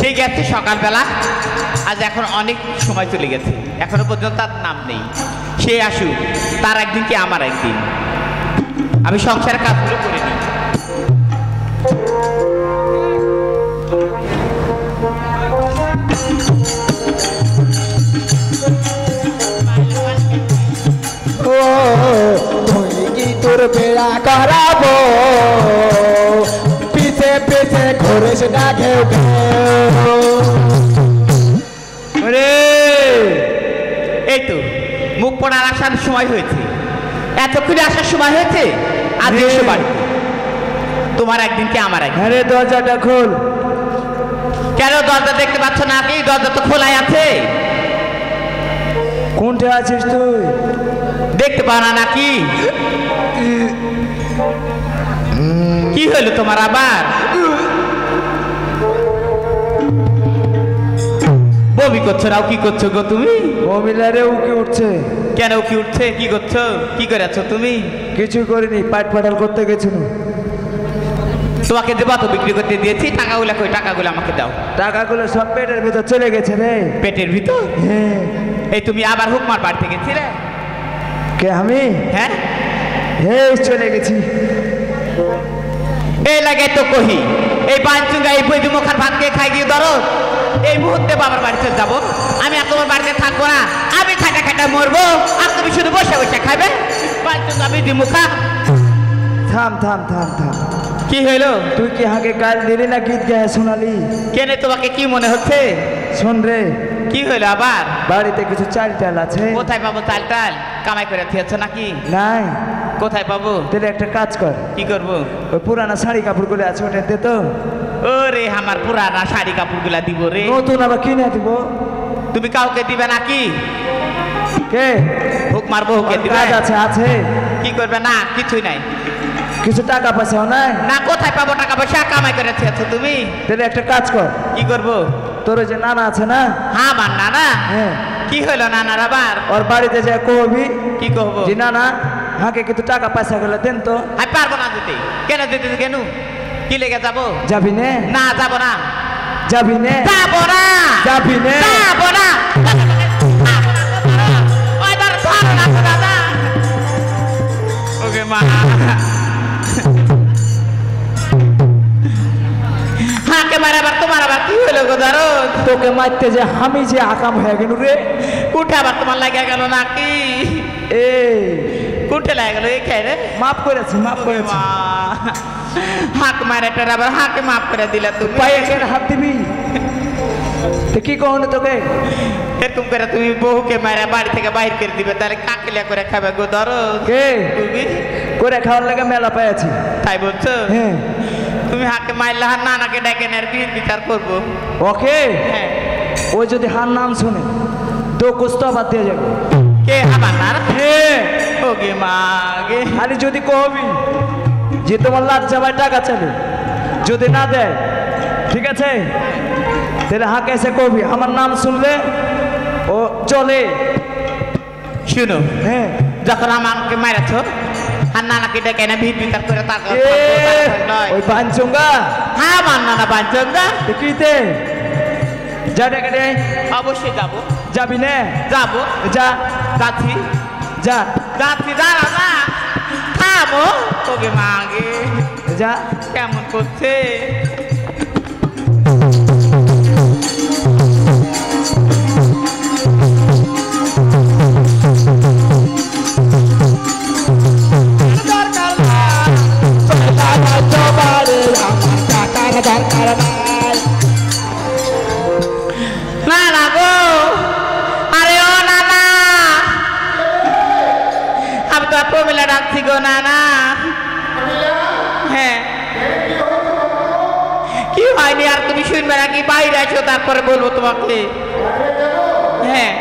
সেই গেছে সকালবেলা, আজ এখন অনেক সময় চলে গেছে, এখনো পর্যন্ত তার নাম নেই। সে আসুক, তার একদিন কি আমার একদিন, আমি সংসারের কাজগুলো করে নিই। তোর বেড়া করাবো পিছে পিছে ঘুরিস না ঘেউ এই তো মুখ পড়ার আসার সময় হয়েছে, এতক্ষণে আসার সময় হয়েছে। আজ এসো বাড়িতে, তোমার একদিন কি আমার একদিন। আরে দরজাটা খোল। কেন দরজা দেখতে পাচ্ছ না? কি দরজা তো খোলাই আছে। কোনটা আছিস তুই? দেখতে পাও না নাকি? কি হলো তোমার আবার? বমি করছো না? কি করছো গো তুমি? মহিলারে উকি উঠছে। কেন কি উঠছে? কি করছো? কি করেছো তুমি? কিছু করিনি, পাট পাটাল করতে গেছিল। তোমাকে দেবা তো, বিক্রি করতে দিয়েছি। টাকাগুলো কই? টাকাগুলো আমাকে দাও। টাকাগুলো সব পেটের ভিতর চলে গেছে রে। পেটের ভিতর? হ্যাঁ। এই তুমি আবার হুকমার বাড়িতে গেছিলে? কে আমি? হ্যাঁ হ্যাঁ, চলে গেছি। এই লাগে তো কহি, এই বাঞ্চুঙ্গা এই বৈদ্য মুখার ভাত খেয়ে খাই গিয়ে ধরো। এই মুহূর্তে বাবার বাড়িতে যাবো। আমি আর তোমার বাড়িতে থাকবো না। আমি খাটা খাটা মরবো, আর তুমি শুধু বসে বসে খাবে। বাঞ্চুঙ্গা বৈদ্য মুখা। থাম থাম থাম থাম। কি হইলো? তুই কি হাঁকে গাল দিলি না গীত গায়ে শোনালি? কেন, তোমাকে কি মনে হচ্ছে? শোন রে, কি হইলো আবার? বাড়িতে কিছু চাল টাল আছে। কোথায় পাবো চাল টাল? কামাই করে থিয়েছ নাকি? নাই। কোথায় পাবো? তাহলে একটা কাজ কর। কি করবো? ওই পুরানা শাড়ি কাপড়গুলো আছে, ওটা দে তো। ওরে আমার পুরানা শাড়ি কাপড় গুলা দিব রে। নতুন আবার কিনে দিব। তুমি কাউকে দিবে নাকি? কে? হুক মারবো, হুকে দিবে? কাজ আছে আছে। কি করবে? না কিছুই নাই। কিছু টাকা পয়সাও নাই। না, কোথায় পাবো টাকা পয়সা? কামাই করে থিয়েছ তুমি। তাহলে একটা কাজ কর। কি করবো? তোর ওই যে নানা আছে না? হ্যাঁ, আমার নানা। হ্যাঁ। কি হইলো নানার আবার? ওর বাড়িতে যে কবি। কি কহবো? জি নানা, হাঁকে কিন্তু টাকা পয়সা গুলো দেন তো। আমি পারবো না দিতে। কেন দিতে? কেন? কি লেগে যাবো? যাবি নে? না, যাবো না। যাবি নে? যাবো না। যাবি নে? যাবো না। ওই ধর, ধরো না তো দাদা। ওকে মা, হাঁকে মারে আবার তোমার আবার কি হইলো গো? ধরো, তোকে মারতে যে আমি যে আকাম হয়ে গেল রে। উঠে আবার তোমার লাগিয়ে গেল নাকি? এই উঠে লাগে গেল? এই খেয়ে রে, মাফ করেছি, মাফ করেছি। হাঁক মারে আবার হাঁকে মাফ করে দিলা তুমি। পায়ে কেন হাত দিবি? তো কি কহনি তোকে? এরকম করে তুমি বহুকে মারা বাড়ি থেকে বাইর করে দিবে, তাহলে কাকলিয়া করে খাবে গো? ধরো, কে তুমি করে খাওয়ার লাগে মেলা পেয়েছি। তাই বলছো? হ্যাঁ। তুমি হাঁকে মারলে হার নানাকে ডেকে নেয় বিয়ের বিচার করবো। ওকে। হ্যাঁ। ওই যদি হার নাম শুনে তো কুস্ত বাদ দিয়ে যাবে। কে? আমার নানা? হ্যাঁ। ওগে মা গে। খালি যদি কহবি যে তোমার লাজ যাবায় টাকা চাবে, যদি না দেয় ঠিক আছে, তাহলে হাঁকে এসে কবি আমার নাম শুনলে ও চলে। শুনো, হ্যাঁ। যখন আমাকে মারাছ আর নানাকে ডেকে না ভিড় বিচার করে তারপর ওই বাঞ্চঙ্গা। হ্যাঁ, আমার নানা বাঞ্চঙ্গা। কিতে যা ডেকে দে। অবশ্যই যাবো। যাবি না? যাবো। যা। যাচ্ছি যা। যাচ্ছি, দাঁড়া না, থামো। ওকে মা গে, যা। কেমন করছে? নানা গো, আরে ও নানা, আমি তো প্রমিলা ডাকছি গো নানা। হ্যাঁ, কি হয়নি আর তুমি শুনবে নাকি? বাইরে আসো, তারপরে বলবো তোমাকে। হ্যাঁ।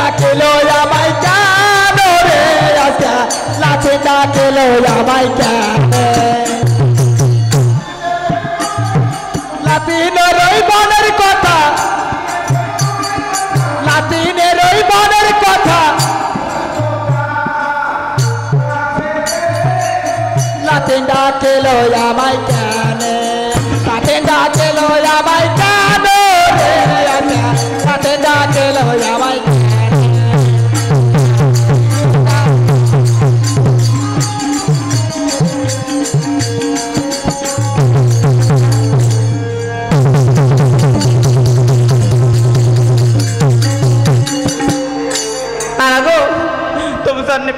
ডাকিলো আমায় কেন রে আজকে লাঠি ডাকিলো আমায় কেন লাতিনের ওই মনের কথা লাতিনের ওই মনের কথা লাতিন ডাকিলো আমায় কেন লাতিন ডাকিলো আমায় কেন রে আজকে লাতিন ডাকিলো আমায়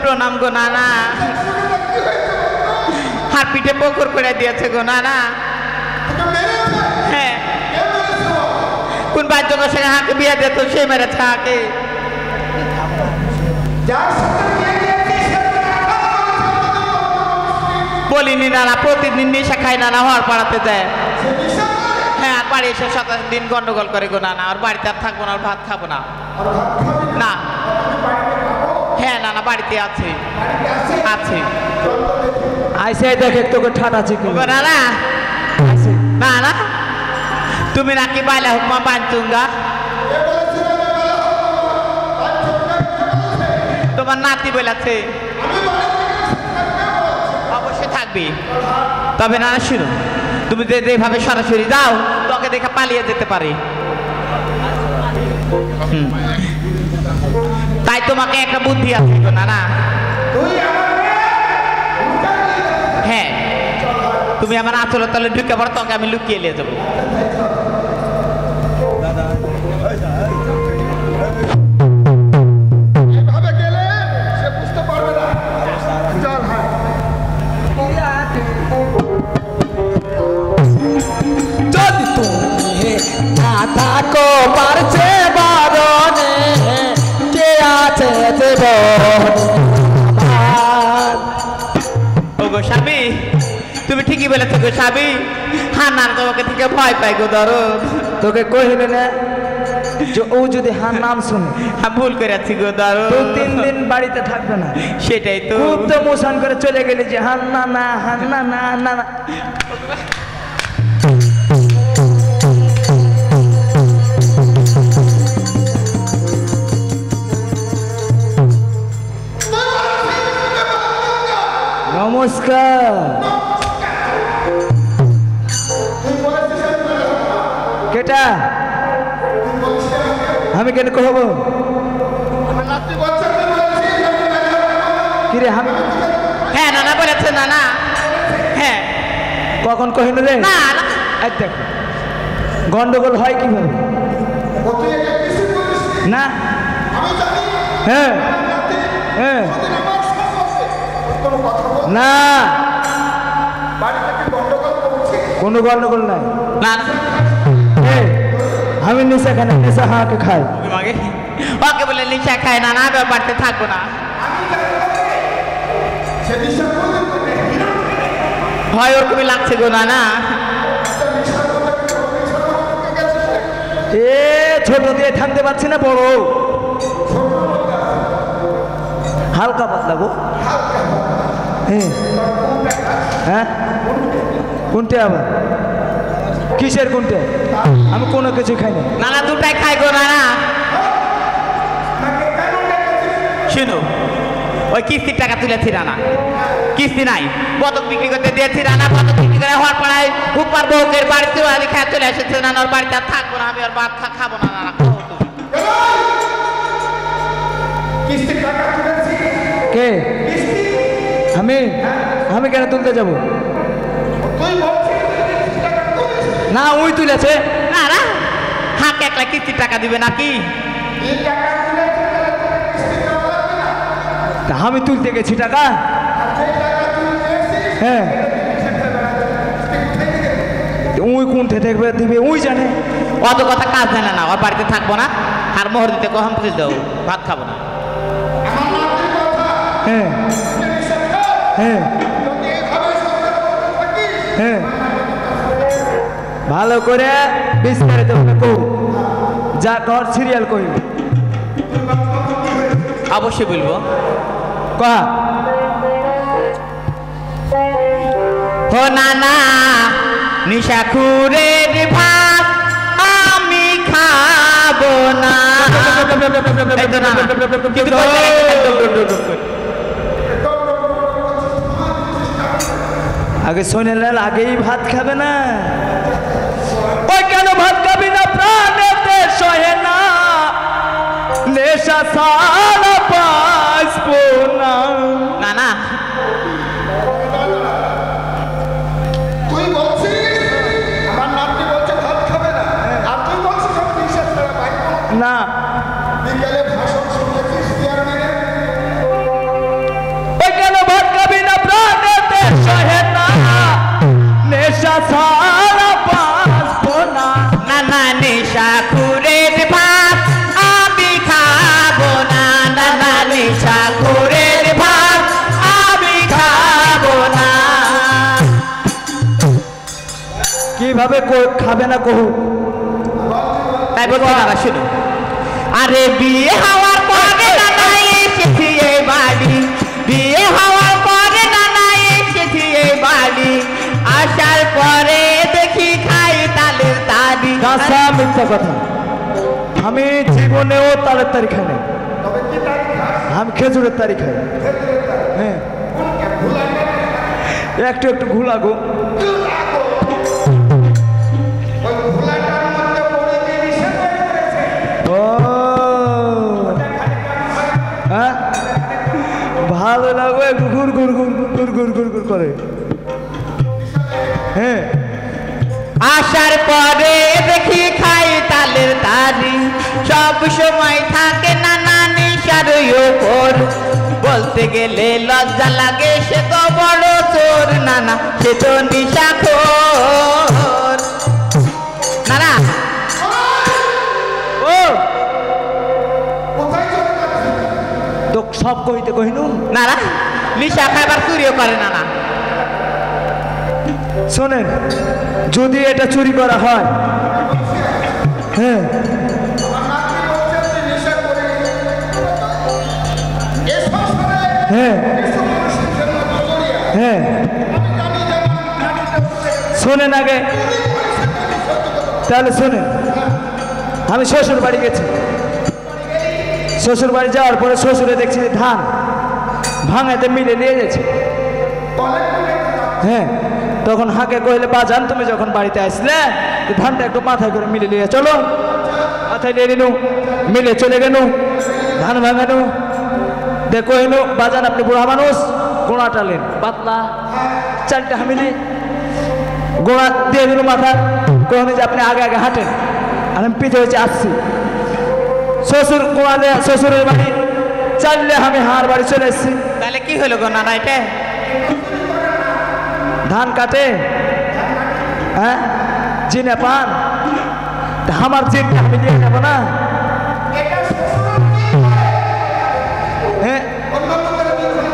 প্রণাম গো নানা হাত পিঠে পুকুর করে দিয়েছে গো নানা হ্যাঁ কোন বাচ্চার সঙ্গে হাঁকে বিয়ে দিত সে মেরেছে হাঁকে বলিনি নানা প্রতিদিন নেশা খাই নানা হওয়ার পাড়াতে দেয় হ্যাঁ আর বাড়ি এসে 27 দিন গন্ডগোল করে গো নানা আর বাড়িতে আর থাকবো না আর ভাত খাবো না না হ্যাঁ নানা বাড়িতে আছে আছে আইসে দেখে তোকে ঠাটাছে কি নানা না না তুমি নাকি বাইলা হুকমা বাঞ্চুঙ্গা তোমার নাতি বলেছে অবশ্যই থাকবি তবে নানা শুনো তুমি যদি এইভাবে সরাসরি যাও তোকে দেখে পালিয়ে যেতে পারে তাই তোমাকে একটা বুদ্ধি আছে গো নানা হ্যাঁ তুমি আমার আঁচলের তলে ঢুকে পড়ো তোকে আমি লুকিয়ে নিয়ে যাবো যদি তুমি না থাকো পারছে বারণে কে আছে দেব ও গো স্বামী তুমি ঠিকই বলেছো গো স্বামী হান্নার তোমাকে থেকে ভয় পাই গো দরদ তোকে কহিলে না যে ও যদি হার নাম শুনে আমি ভুল করেছি গো তো দরদ 3 দিন বাড়িতে থাকবে না সেটাই তো খুব তো মোশন করে চলে গেলি যে হান্না না হান্না না না না নমস্কার কেটা আমি কেন কহব কিরে আমি হ্যাঁ নানা বলেছে নানা হ্যাঁ কখন কহিল রে না না এই দেখ গন্ডগোল হয় কিভাবে না হ্যাঁ হ্যাঁ না কোনো গন্ডগোল নাই না না এই, আমি নেশা খাই না নেশা হাঁকে খাই তোমাকে ওকে বলে নিশা খায় না না আমি আর বাড়িতে থাকবো না ভয় ওরকমই লাগছে গো নানা এ ছোট দিয়ে থাকতে পারছি না বড় হালকা পাতলা গো হ্যাঁ হ্যাঁ কোনটা আবার কিসের কোনটা আমি কোনো কিছু খাই না নানা দুটাই খাই গো নানা শুনো ওই কিস্তির টাকা তুলেছি রানা কিস্তি নাই বতক বিক্রি করতে দিয়েছি রানা বতক বিক্রি করে হওয়ার পড়ায় উপর বউকের বাড়িতে আমি খেয়ে চলে এসেছে নানা ওর বাড়িতে আর থাকবো না আমি আর ভাত খাবো না নানা খাও তুমি কে আমি আমি কেন তুলতে যাব না ওই তুলেছে না না হাঁকে একলা কিস্তির টাকা দিবে নাকি তা আমি তুলতে গেছি টাকা হ্যাঁ ওই কোনটা দেখবে দিবে ওই জানে অত কথা কাজ জানে না ওর বাড়িতে থাকবো না আর মোহর দিতে কখন পুজো দেবো ভাত খাবো না হ্যাঁ হ্যাঁ হ্যাঁ ভালো করে বিস্তারিত কৌ যা কর সিরিয়াল কইবি অবশ্যই বলবো। কহা ও নানা নিশাখুরের ভাত আমি খাবো না। এই তো নানা, কিন্তু বলতে গেলে আগে শোনে লাল আগেই ভাত খাবে না। ওই কেন ভাত খাবি না? প্রাণেতে সহে না, নেশা সারা বাঁচবো না। নানা তুই বলছিস আমার নাতি বলছে ভাত খাবে না, আর তুই বলছিস আমি নিঃশ্বাস ছাড়া বাইক না বিকেলে ভাষণ শুনেছিস চেয়ারম্যানের? ওই কেন ভাত খাবি না? প্রাণেতে সহে না, নেশা সারা বাঁচবো না। নানা নিশাখুরের ভাত আমি খাবো না। নানা নিশাখুরের ভাত আমি খাবো না। কিভাবে খাবে না কহু? তাই বলছি নানা শুনো। আরে বিয়ে হওয়ার পরে নানা এসেছি এই বাড়ি, বিয়ে হওয়ার পরে নানা এসেছি এই বাড়ি, আসার পরে দেখি খাই তালের তালি। কাঁচা মিথ্যা কথা। আমি জীবনেও তালের তারি খাই না, আমি খেজুরের তারি খাই। হ্যাঁ একটু একটু ঘুলাগো। ওই ঘোলাটার মধ্যে পড়ে গিয়ে নিষেধ করে ফেলেছে। ও হ্যাঁ ভালো লাগবে একটু ঘুর ঘুর ঘুর ঘুর ঘুর ঘুর ঘুর করে। হ্যাঁ আসার পরে দেখি খাই তালের তালি, সব সময় থাকে নানা নেশার ওপর। বলতে গেলে লজ্জা লাগে, সে তো বড় চোর নানা, সে তো নিশাখোর। নানা ও কোথায় চলে যাচ্ছে? তো সব কইতে কহিনু। নানা নিশা খাইবার চুরিও করে নানা। শোনেন, যদি এটা চুরি করা হয়, হ্যাঁ আমার নাতি বলছে তুই নেশা করে এ সংসারে হ্যাঁ কিছু মানুষের জন্য নজরিয়া। হ্যাঁ আমি জানি যে আমার নাতিটা বলছে শোনেন আগে, তাহলে শোনেন। আমি শ্বশুর বাড়ি গেছি, শ্বশুর বাড়ি যাওয়ার পরে শ্বশুরে দেখছি যে ধান ভাঙাতে মিলে নিয়ে গেছে। হ্যাঁ তখন হাঁকে কইলে বাজান তুমি যখন বাড়িতে আসলে তো ধানটা একটু মাথায় করে মিলে নিয়ে চলো। মাথায় নিয়ে নিনু, মিলে চলে গেনু, ধান ভাঙানু। দেখো এনু বাজান আপনি বুড়া মানুষ, গোড়া টালেন পাতলা চারটা হামিলি গোড়া দিয়ে দিল মাথা। কখনো যে আপনি আগে আগে হাঁটেন আর আমি পিঠে হয়েছে আসছি। শ্বশুর গোড়া দেয়া শ্বশুরের বাড়ি চাললে আমি হার বাড়ি চলে এসেছি। তাহলে কি হলো গো নানা? এটা ধান কাটে, হ্যাঁ জিনে পান, তা আমার জিনটা আমি দিয়ে যাবো না। এটা শ্বশুর কি করে? হ্যাঁ অন্য লোকের কি করে?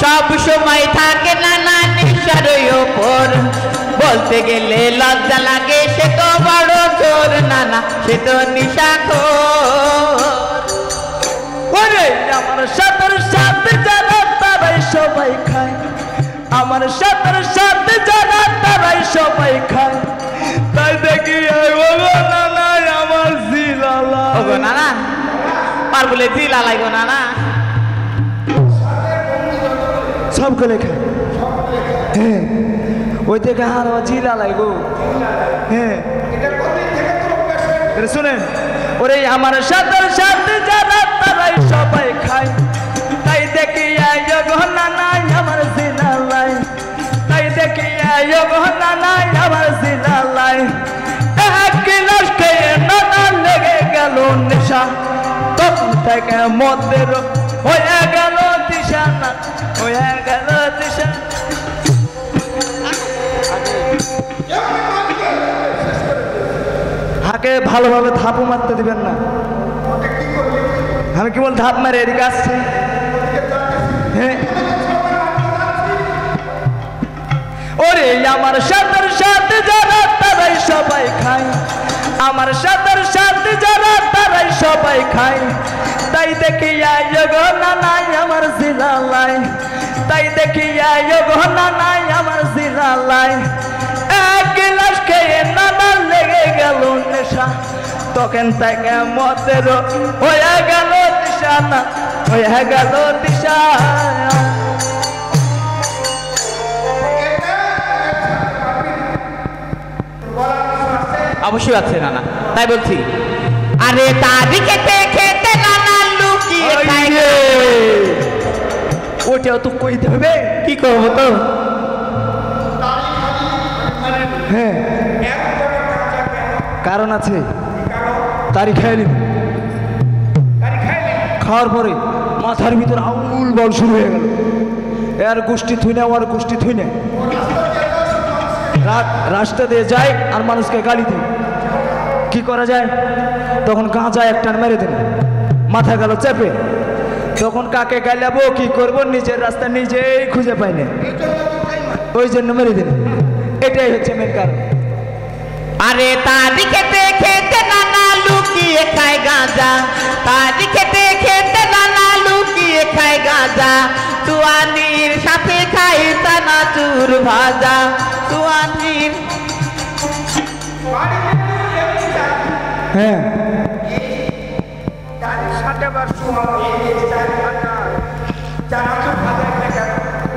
সব সময় থাকে নানা নেশার ওপর। বলতে গেলে লজ্জা লাগে, সে তো বড় চোর নানা, সে তো নিশাখোর। ওরে আমার সাথের সাথে যারা তারাই সবাই খায়, আমার সাথের সাথে যারা তারাই সবাই খায়। তাই দেখি নাই আমার জিলালা ও গো নানা, পার বলে জিলা লাগো নানা। সব করে খায়। হ্যাঁ ওই থেকে আর জিলা লাগো। হ্যাঁ এটা কোথা থেকে তোর অভ্যাস হয়েছে? এটা শুনেন, ওরে আমার সাথের সাথে যারা তারাই সবাই খায়। তাই দেখি গহনা নাই আমার জিলালাই, তাই দেখি গহনা নাই আমার জিলালাই। এক গিলাস খেয়ে নানা লেগে গেল নেশা, তখন থেকে মদের হয়ে গেল দিশা না, হয়ে গেল দিশা। হাকে ভালোভাবে ধাপও মারতে দিবেন না। আমি কি বল ধাপ মারে এদিকে আসছি। হ্যাঁ ওরে আমার সাথের সাথে যারা তারাই সবাই খায়, আমার সাথের সাথে যারা তারাই সবাই সবাই খায় তাই দেখি গো নানাই আমার জিলালাই তাই দেখি গো নানাই আমার জিলালাই এক গিলাস খেয়ে নানা লেগে গেল নেশা তখন থেকে মতের হয়ে গেল দিশা না হয়ে গেল দিশা অবশ্যই আছে নানা তাই বলছি আরে তারি খেতে খেতে নানা লুকিয়ে খায় গা। ওটাও তো কইতে হবে কি করবো তো হ্যাঁ কারণ আছে তারি খেয়ে নিব খাওয়ার পরে মাথার ভিতর আউল বল শুরু হয়ে গেল এর গোষ্ঠী থুই না ওর গোষ্ঠী থুই না রাস্তা দিয়ে যায় আর মানুষকে গালি দিই কি করা যায় তখন গাঁজা একটা মেরে দিন মাথা গেল চেপে তখন কাকে গাইলাবো কি করব নিজের রাস্তা নিজেই খুঁজে পাই না ওই জন্য মেরে দিন এটাই হচ্ছে মেন কারণ আরে তারি খেতে খেতে নানা লুকিয়ে খায় গাঁজা তারি খেতে খেতে নানা লুকিয়ে খায় গাঁজা তুয়ানির সাথে খাই চানাচুর ভাজা তুয়ানির হ্যাঁ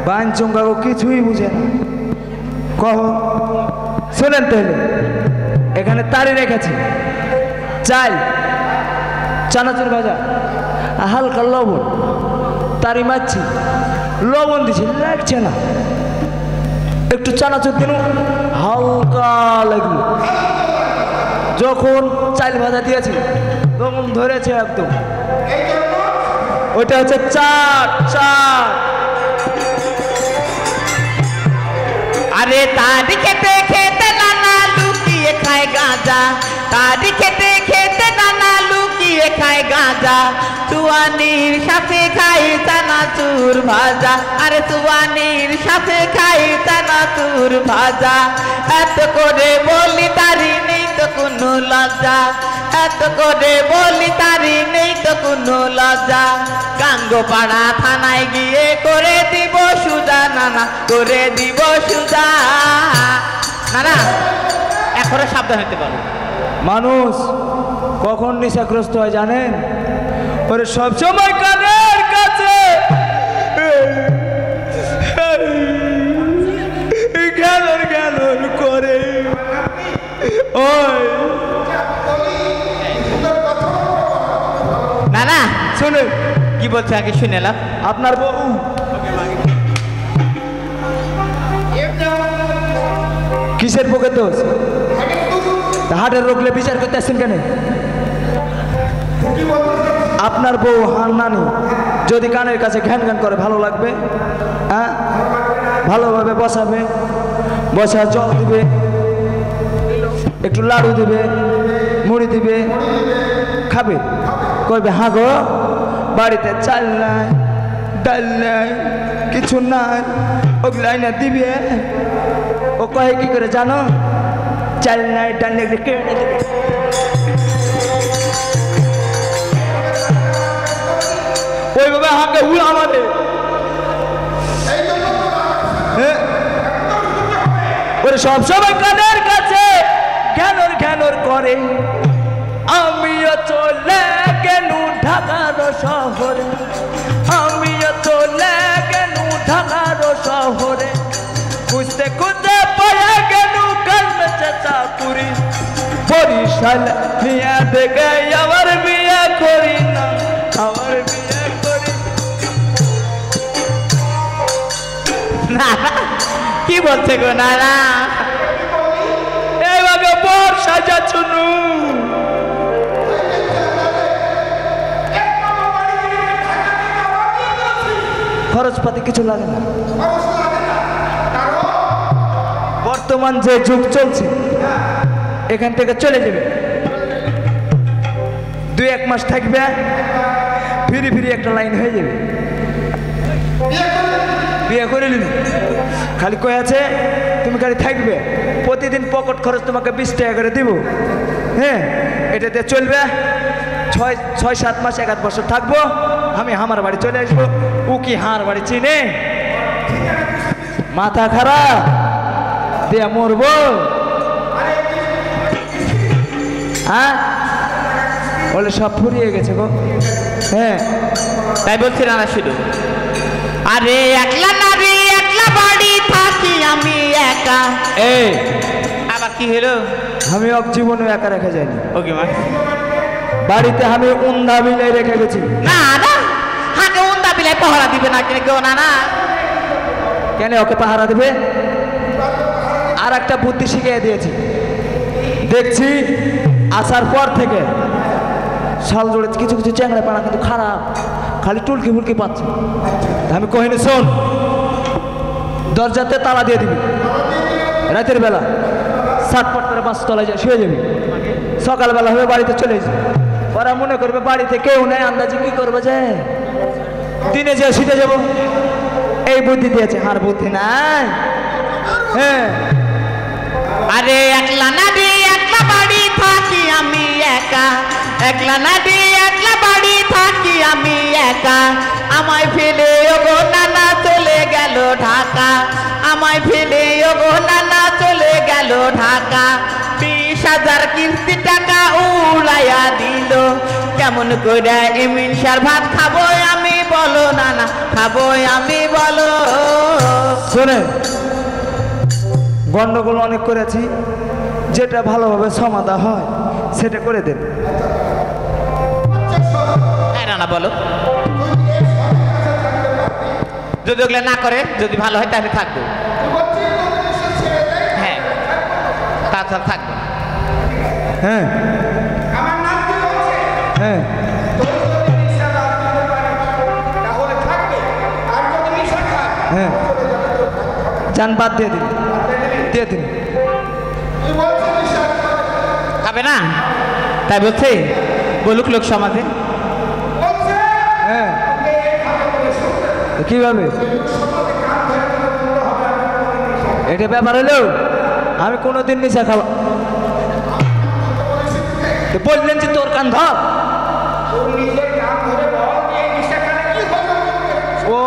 বাঞ্চঙ্গাও কিছুই বুঝে না কহ শোনেন তাহলে এখানে তারি রেখেছি চাল চানাচুর ভাজা আর হালকা লবণ তারি মারছি লবণ দিছি লাগছে না একটু চানাচুর দিন হালকা লাগলো যখন চাল ভাজা দিয়েছি লবণ ধরেছে একদম ওইটা হচ্ছে চাট চাট আরে তারি খেতে খেতে নানা লুকিয়ে খায় গাঁজা তারি খেতে খেতে নানা লুকিয়ে খায় গাঁজা তুয়ানির সাথে খাই চানাচুর ভাজা আরে তুয়ানির সাথে খাই চানাচুর ভাজা এত করে বলি তারি নেই তো কোনো লজ্জা এত করে বলি তারি নেই তো কোনো লজ্জা গাঙ্গোপাড়া থানায় গিয়ে করে দিব সুজা নানা করে দিব সুজা নানা এখনো সাবধান হতে পারো মানুষ কখন নেশাগ্রস্ত হয় জানেন ওরে সবসময় কানের কাছে গ্যালর গ্যালর করে ওই নানা শুনে কি বলছে আগে শুনে এলাম আপনার বউ কিসের বুকে দোষ হাটের রোগলে বিচার করতে আসছেন কেন আপনার বউ হার নানি যদি কানের কাছে ঘ্যান ঘ্যান করে ভালো লাগবে হ্যাঁ ভালোভাবে বসাবে বসা জল দিবে একটু লাড়ু দিবে মুড়ি দিবে খাবে কইবে হ্যাঁ গো বাড়িতে চাল নাই ডাল নাই কিছু নাই ওগুলাই না দিবে ও কয়ে কি করে জানো চাল নাই ডাল নেই কেড়ে দেবে ওইভাবে হাঁকে হুল আমাদের ওরে সবসময় কানের কাছে ঘ্যানর ঘ্যানর করে আমিও চলে গেলু ঢাকার শহরে আমিও চলে গেলু ঢাকার শহরে খুঁজতে খুঁজতে পড়ে গেলু কালমে চাচাপুরি বরিশাল মিয়া দেখে আমার বিয়ে করি না আমার বিয়ে করি না কি বলছে গো নানা এইভাবে বর সাজা শুনু খরচপাতি কিছু লাগে না বর্তমান যে যুগ চলছে এখান থেকে চলে যাবে 2-1 মাস থাকবে ফিরি ফিরি একটা লাইন হয়ে যাবে বিয়ে করে নিন খালি কয়ে আছে তুমি খালি থাকবে প্রতিদিন পকেট খরচ তোমাকে 20 টাকা করে দিব হ্যাঁ এটা দিয়ে চলবে 6-7 মাস 1 বছর থাকবো আমি আমার বাড়ি চলে আসবো ও কি হার বাড়ি চিনে মাথা খারাপ দিয়ে মরবো হ্যাঁ বলে সব ফুরিয়ে গেছে গো হ্যাঁ তাই বলছি না শুধু আরে একলা নারী একলা বাড়ি থাকি আমি একা এই আবার কি হলো আমি এক জীবনে একা রেখে যাইনি ওকে মা বাড়িতে আমি উন্দা বিলাই রেখে গেছি না না হাতে উন্দা বিলাই পাহারা দিবে না কেউ না না কেন ওকে পাহারা দেবে আর একটা বুদ্ধি শিখিয়ে দিয়েছি দেখছি আসার পর থেকে শাল জোড়ে কিছু কিছু চ্যাংড়া পাড়া কিন্তু খারাপ খালি টুলকি ফুলকি পাচ্ছে আমি কহিনি শোন দরজাতে তালা দিয়ে দিবি রাতের বেলা সাটপট করে 5 তলায় যা শুয়ে যাবি সকালবেলা হয়ে বাড়িতে চলে যাবি ওরা মনে করবে বাড়িতে কেউ নেই আন্দাজে কি করবে যে দিনে যে শুতে যাবো এই বুদ্ধি দিয়েছে আর বুদ্ধি নাই হ্যাঁ আরে একলা নারী একলা বাড়ি থাকি আমি একা একলা নারী একলা বাড়ি থাকি আমি একা আমায় ফেলে ওগো নানা চলে গেল ঢাকা আমায় ফেলে ওগো নানা চলে গেল ঢাকা 20,000 কিস্তি টাকা উড়াইয়া দিল কেমন করে ইমিনসার ভাত খাবো আমি বলো নানা খাবো আমি বলো শোনে গন্ডগোল অনেক করেছি যেটা ভালোভাবে সমাধা হয় সেটা করে দেন হ্যাঁ নানা বলো যদি ওগুলো না করে যদি ভালো হয় তাহলে থাকবো হ্যাঁ তাছাড়া থাকবো হ্যাঁ আমার নাম কি বলছে হ্যাঁ তোর যদি নিশা না দিতে পারে তাহলে থাকবে আর যদি নিশা খায় হ্যাঁ যান বাদ দিয়ে দিন দিয়ে দিন তুই বলছিস নিশা খাবে না তাই বলছে বলুক লোক সমাজে বলছে হ্যাঁ কিভাবে এটা ব্যাপার হলো আমি কোনোদিন নিশা খাবো বললেন যে তোর কান ধর তোর নিজের কান ধরে বল এই নিশা খানে কি হবে ও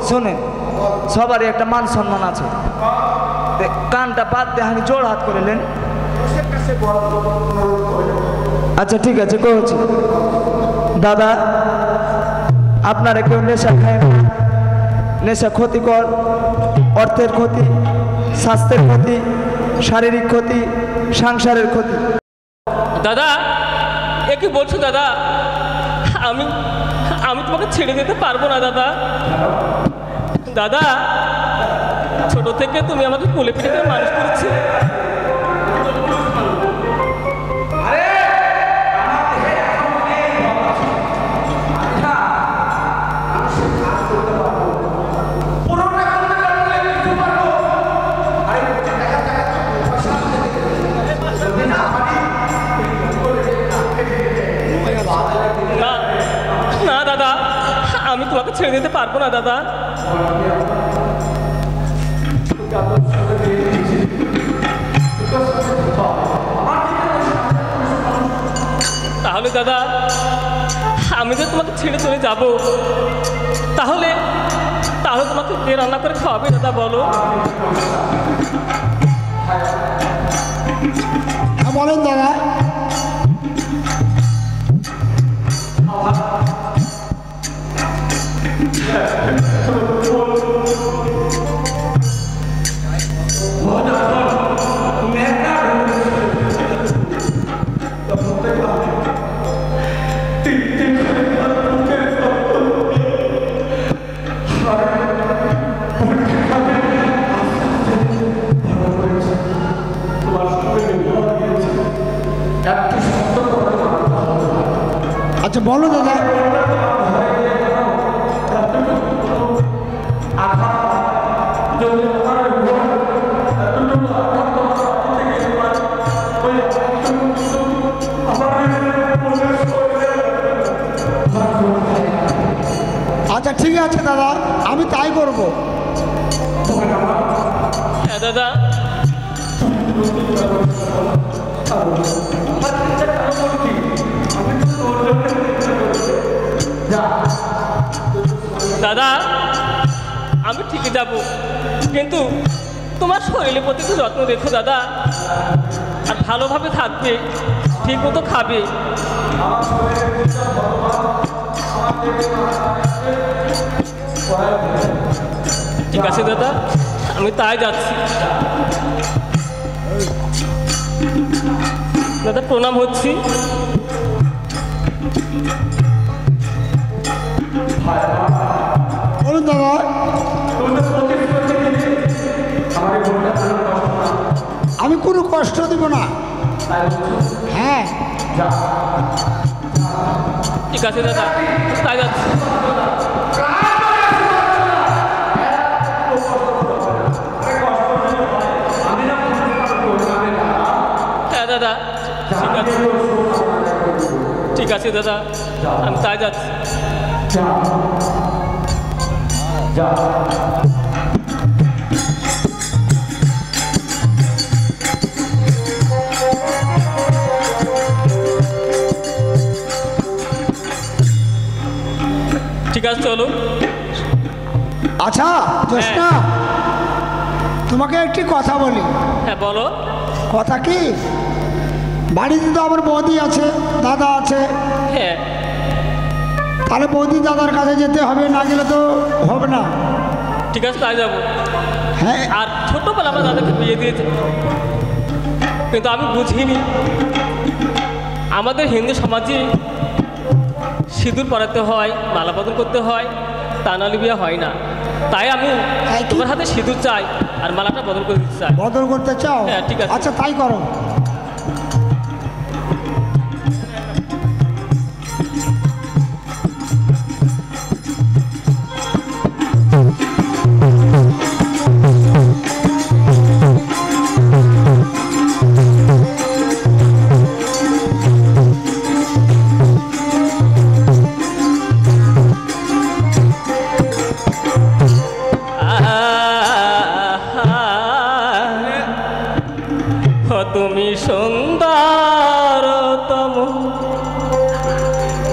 শোনেন সবারই একটা মান সম্মান আছে কানটা বাদ দিয়ে আমি জোর হাত করেলেন তোর কাছে বল অনুরোধ করলো আচ্ছা ঠিক আছে কইছি দাদা আপনারা কেউ নেশা খায় না নেশা ক্ষতিকর অর্থের ক্ষতি স্বাস্থ্যের ক্ষতি শারীরিক ক্ষতি সংসারের ক্ষতি দাদা এ কি বলছো দাদা আমি আমি তোমাকে ছেড়ে দিতে পারবো না দাদা দাদা ছোট থেকে তুমি আমাকে কোলে পিঠে করে মানুষ করেছি না দাদা আমি তোমাকে ছেড়ে দিতে পারবো না দাদা তাহলে দাদা আমি যে তোমাকে ছেড়ে চলে যাব তাহলে তাহলে তোমাকে কে রান্না করে খাওয়াবে দাদা বলো বলেন দাদা আচ্ছা বলো দাদা আচ্ছা ঠিক আছে দাদা আমি তাই করব হ্যাঁ দাদা কিন্তু তোমার শরীরের প্রতি একটু যত্ন রেখো দাদা, আর ভালোভাবে থাকবে, ঠিক মতো খাবে। ঠিক আছে দাদা, আমি তাই যাচ্ছি। দাদা প্রণাম হচ্ছি। বলুন দাদা। আমি কোনো কষ্ট দিব না। হ্যাঁ ঠিক আছে দাদা, তাই যাচ্ছি। হ্যাঁ দাদা, ঠিক আছে, ঠিক আছে দাদা, আমি তাই যাচ্ছি। ঠিক আছে, চলো। আচ্ছা জোসনা, তোমাকে একটি কথা বলি। হ্যাঁ বলো। কথা কি, বাড়িতে তো আমার বৌদি আছে, দাদা আছে। হ্যাঁ তাহলে বৌদি দাদার কাছে যেতে হবে, না গেলে তো হবে না। ঠিক আছে, তাই যাবো। হ্যাঁ আর ছোটবেলা আমার দাদাকে বিয়ে দিয়েছে, কিন্তু আমি বুঝিনি আমাদের হিন্দু সমাজে সিঁদুর পরাতে হয়, মালা বদল করতে হয়, তা নাহলে বিয়ে হয় না। তাই আমি তাই কি? তোমার হাতে সিঁদুর চাই আর মালাটা বদল করে দিতে চাই। বদল করতে চাও? হ্যাঁ, ঠিক আছে। আচ্ছা তাই করো। তুমি সুন্দরতম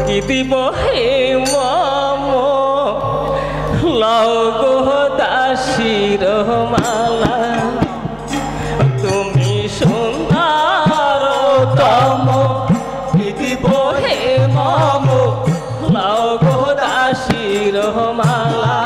কি দিব হে মম, লও গো দাসীর মালা। তুমি সুন্দরতম কি দিব হে মম, লও গো দাসীর মালা।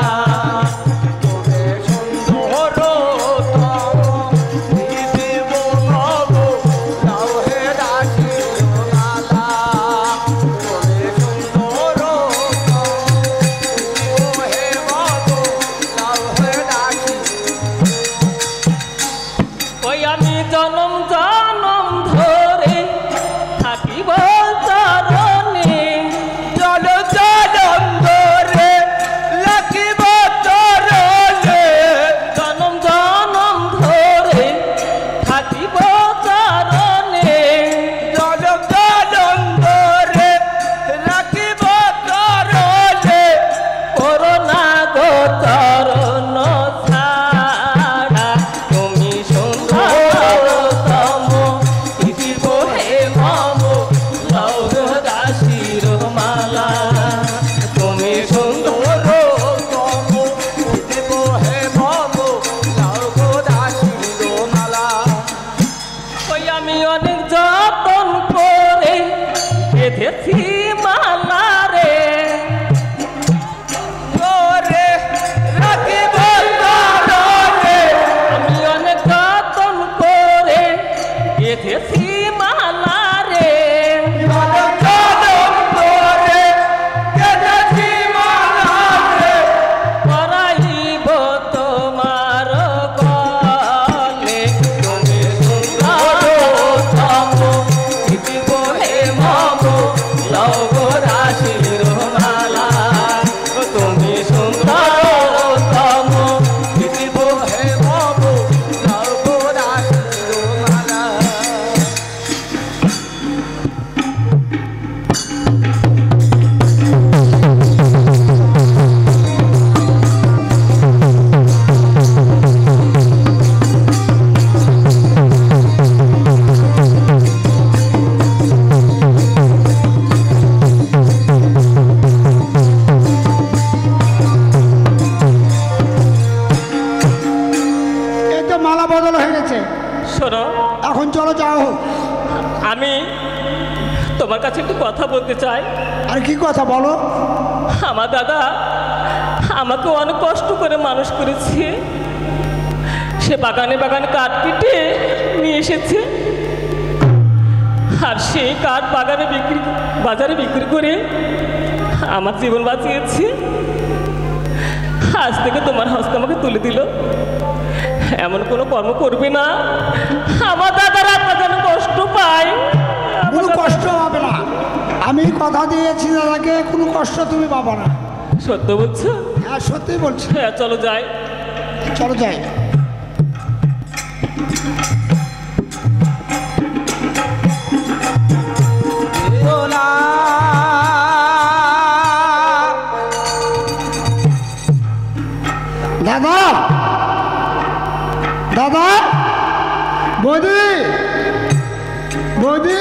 আমি তোমার কাছে একটু কথা বলতে চাই। আর কি কথা বলো? আমার দাদা আমাকে অনেক কষ্ট করে মানুষ করেছে। সে বাগানে বাগানে কাঠ কেটে নিয়ে এসেছে, আর সেই কাঠ বাজারে বিক্রি করে আমার জীবন বাঁচিয়েছে। আজ থেকে তোমার হস্তে আমাকে তুলে দিল। এমন কোনো কর্ম করবে না, আমার দাদার আত্মা যেন কষ্ট পায়। কোনো কষ্ট হবে না, আমি কথা দিয়েছি দাদাকে, কোনো কষ্ট তুমি পাবো না। সত্য বলছো? হ্যাঁ সত্যি বলছি। হ্যাঁ চলো যাই। চলো যাই। দাদা, দাদা, বৌদি, বৌদি,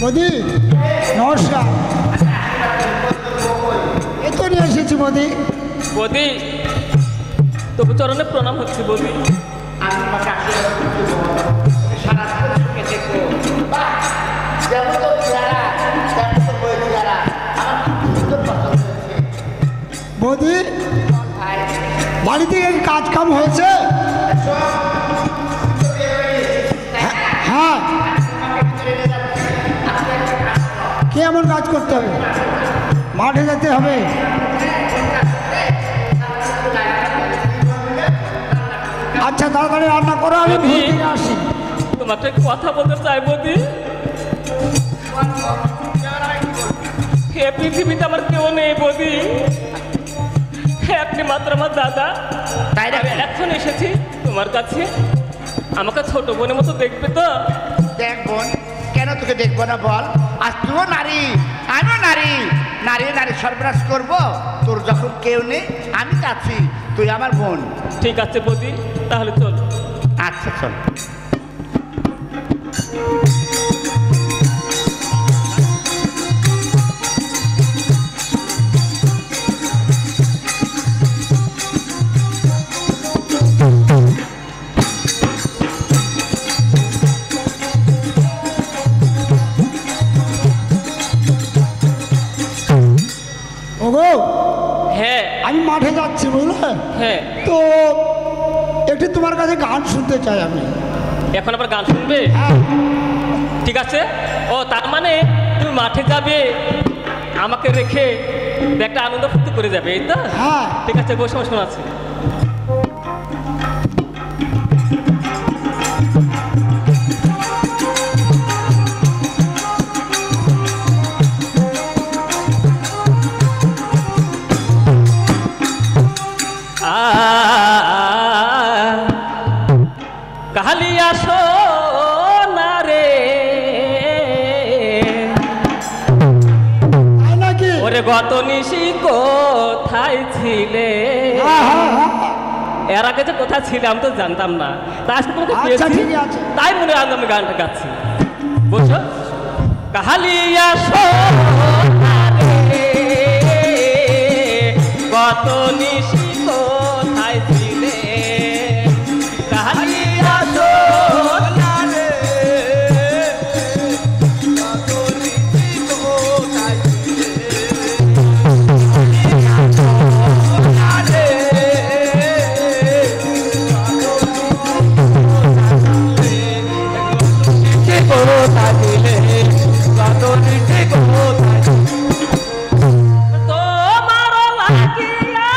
বৌদি নমস্কার। এই তো নিয়ে এসেছি বৌদি। বৌদি তবু চরণে প্রণাম হচ্ছে বৌদি। আমি তোমাকে আসলে সারা চোখে দেখবো। বাহ, যেমন তো চেহারা, তেমন তো বই চেহারা। আমার খুব সুন্দর পছন্দ হয়েছে। বৌদি ভাই, বাড়ি থেকে কি কাজ কাম হয়েছে? হ্যাঁ, কি এমন কাজ করতে হবে? মাঠে যেতে হবে। আচ্ছা তাড়াতাড়ি রান্না করো, আমি বৌদি, ভোর থেকে আসি। তোমাকে কথা বলতে চাই বৌদি। হে পৃথিবীতে আমার কেউ নেই বৌদি, হে আপনি মাত্র আমার দাদা। তাই না? আমি এখন এসেছি তোমার কাছে, আমাকে ছোট বোনের মতো দেখবে তো? দেখ বোন, কেন তোকে দেখবো না বল? আজ তুইও নারী, আমিও নারী। নারী নারী সর্বনাশ করবো? তোর যখন কেউ নেই, আমি তো আছি, তুই আমার বোন। ঠিক আছে বৌদি, তাহলে চল। আচ্ছা চল। ওগো, হ্যাঁ আমি মাঠে যাচ্ছি বুঝলে, হ্যাঁ। তো একটু তোমার কাছে গান শুনতে চাই আমি। এখন আবার গান শুনবে? হ্যাঁ, ঠিক আছে। ও তার মানে তুমি মাঠে যাবে আমাকে রেখে, একটা আনন্দ ফুর্তি করে যাবে, এই তো? হ্যাঁ। ঠিক আছে, বসে বসে শোনাচ্ছি। কালিয়া সোনা রে, তাই নাকি? ওরে গত নিশি কোথায় ছিলে? হ্যাঁ, হ্যাঁ, হ্যাঁ। এর আগে যে কোথায় ছিলে আমি তো জানতাম না, তাই আজকে তোমাকে আচ্ছা, পেয়েছি, ঠিক আছে। তাই মনে হয় আমি গানটা গাচ্ছি। বুঝছো? কালিয়া সোনা রে, গত নিশি কোথায় ছিলে? কালিয়া সোনা রে, গত নিশি কোথায় ছিলে? সোনা রে, কোথায় ছিলে? গত নিশি কোথায়? তোমার লাগিয়া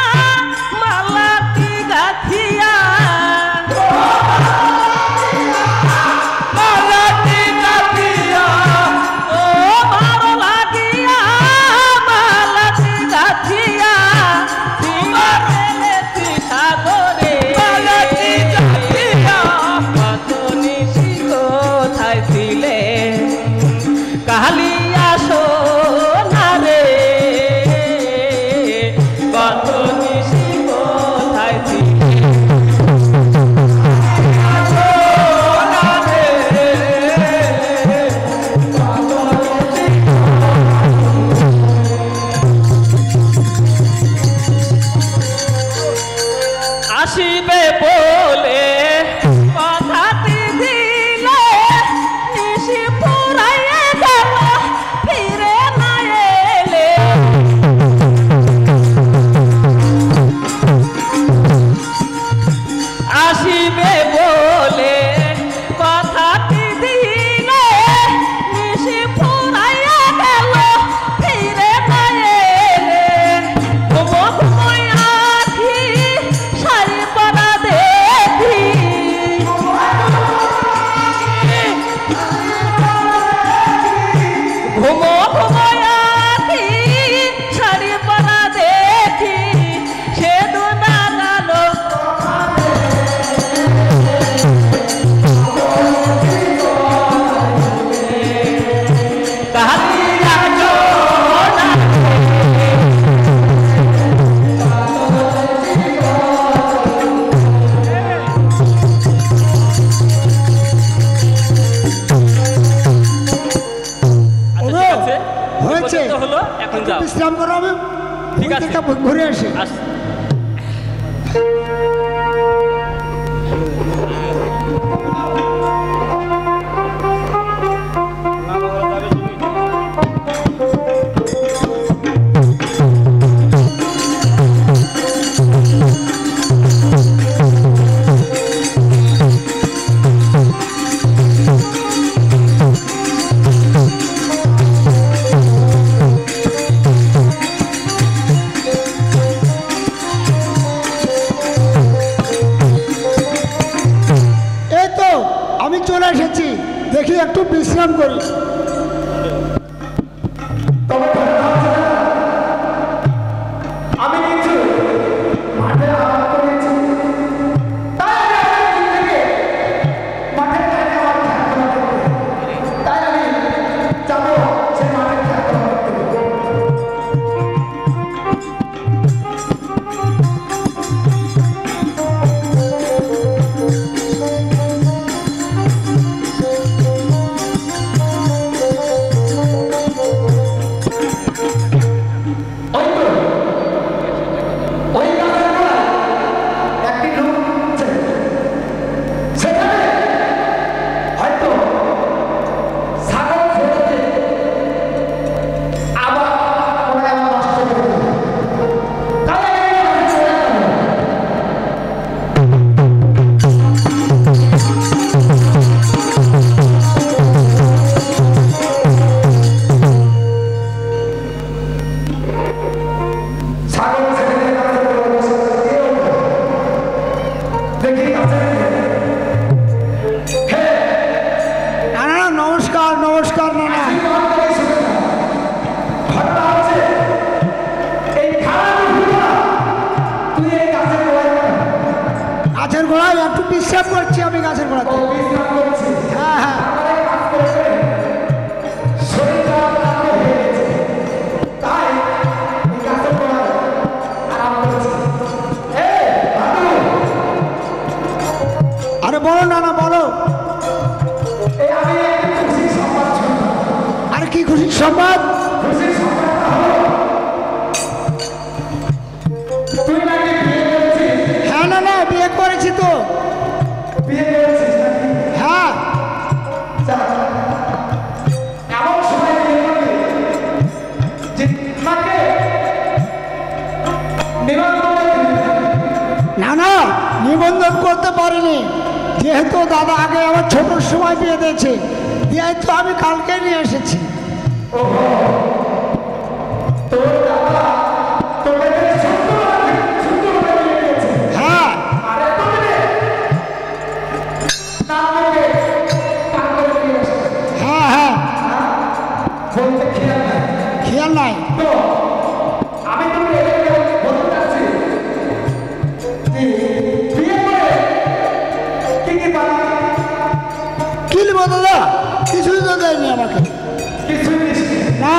আসিবে বলে কথাটি দিলে নিশি পুরাইয়ে গেল ফিরে না এলে আসিবে বলে কথাটি দিলে নিশি পুরাইয়ে গেল ফিরে না এলে ঘুমো ঘুমোয় আখি শাড়ি পরা দেখি ঘুমো ঘুমোয় আখি শাড়ি পরা দেখি সে দুনা গালো হয়েছে হলো এখন যাও বিশ্রাম করো আমি ঠিক আছে। ঘুরে আসি আস এই তো আমি চলে এসেছি দেখি একটু বিশ্রাম করি না না নমস্কার নমস্কার না না গাছের গোড়ায় একটু বিশ্রাম করছি আমি গাছের গোড়াতে হ্যাঁ হ্যাঁ আরে বলো না না বলো আরে কি খুশির সংবাদ হ্যাঁ না না বিয়ে করেছি তো হ্যাঁ না না নিবন্ধন করতে পারিনি যেহেতু দাদা আগে আমার ছোটোর সময় বিয়ে দিয়েছে দিয়ে তো আমি কালকে নিয়ে এসেছি হ্যাঁ হ্যাঁ হ্যাঁ খেয়াল নাই কি নেবো দাদা কিছুই তো দেয়নি আমাকে না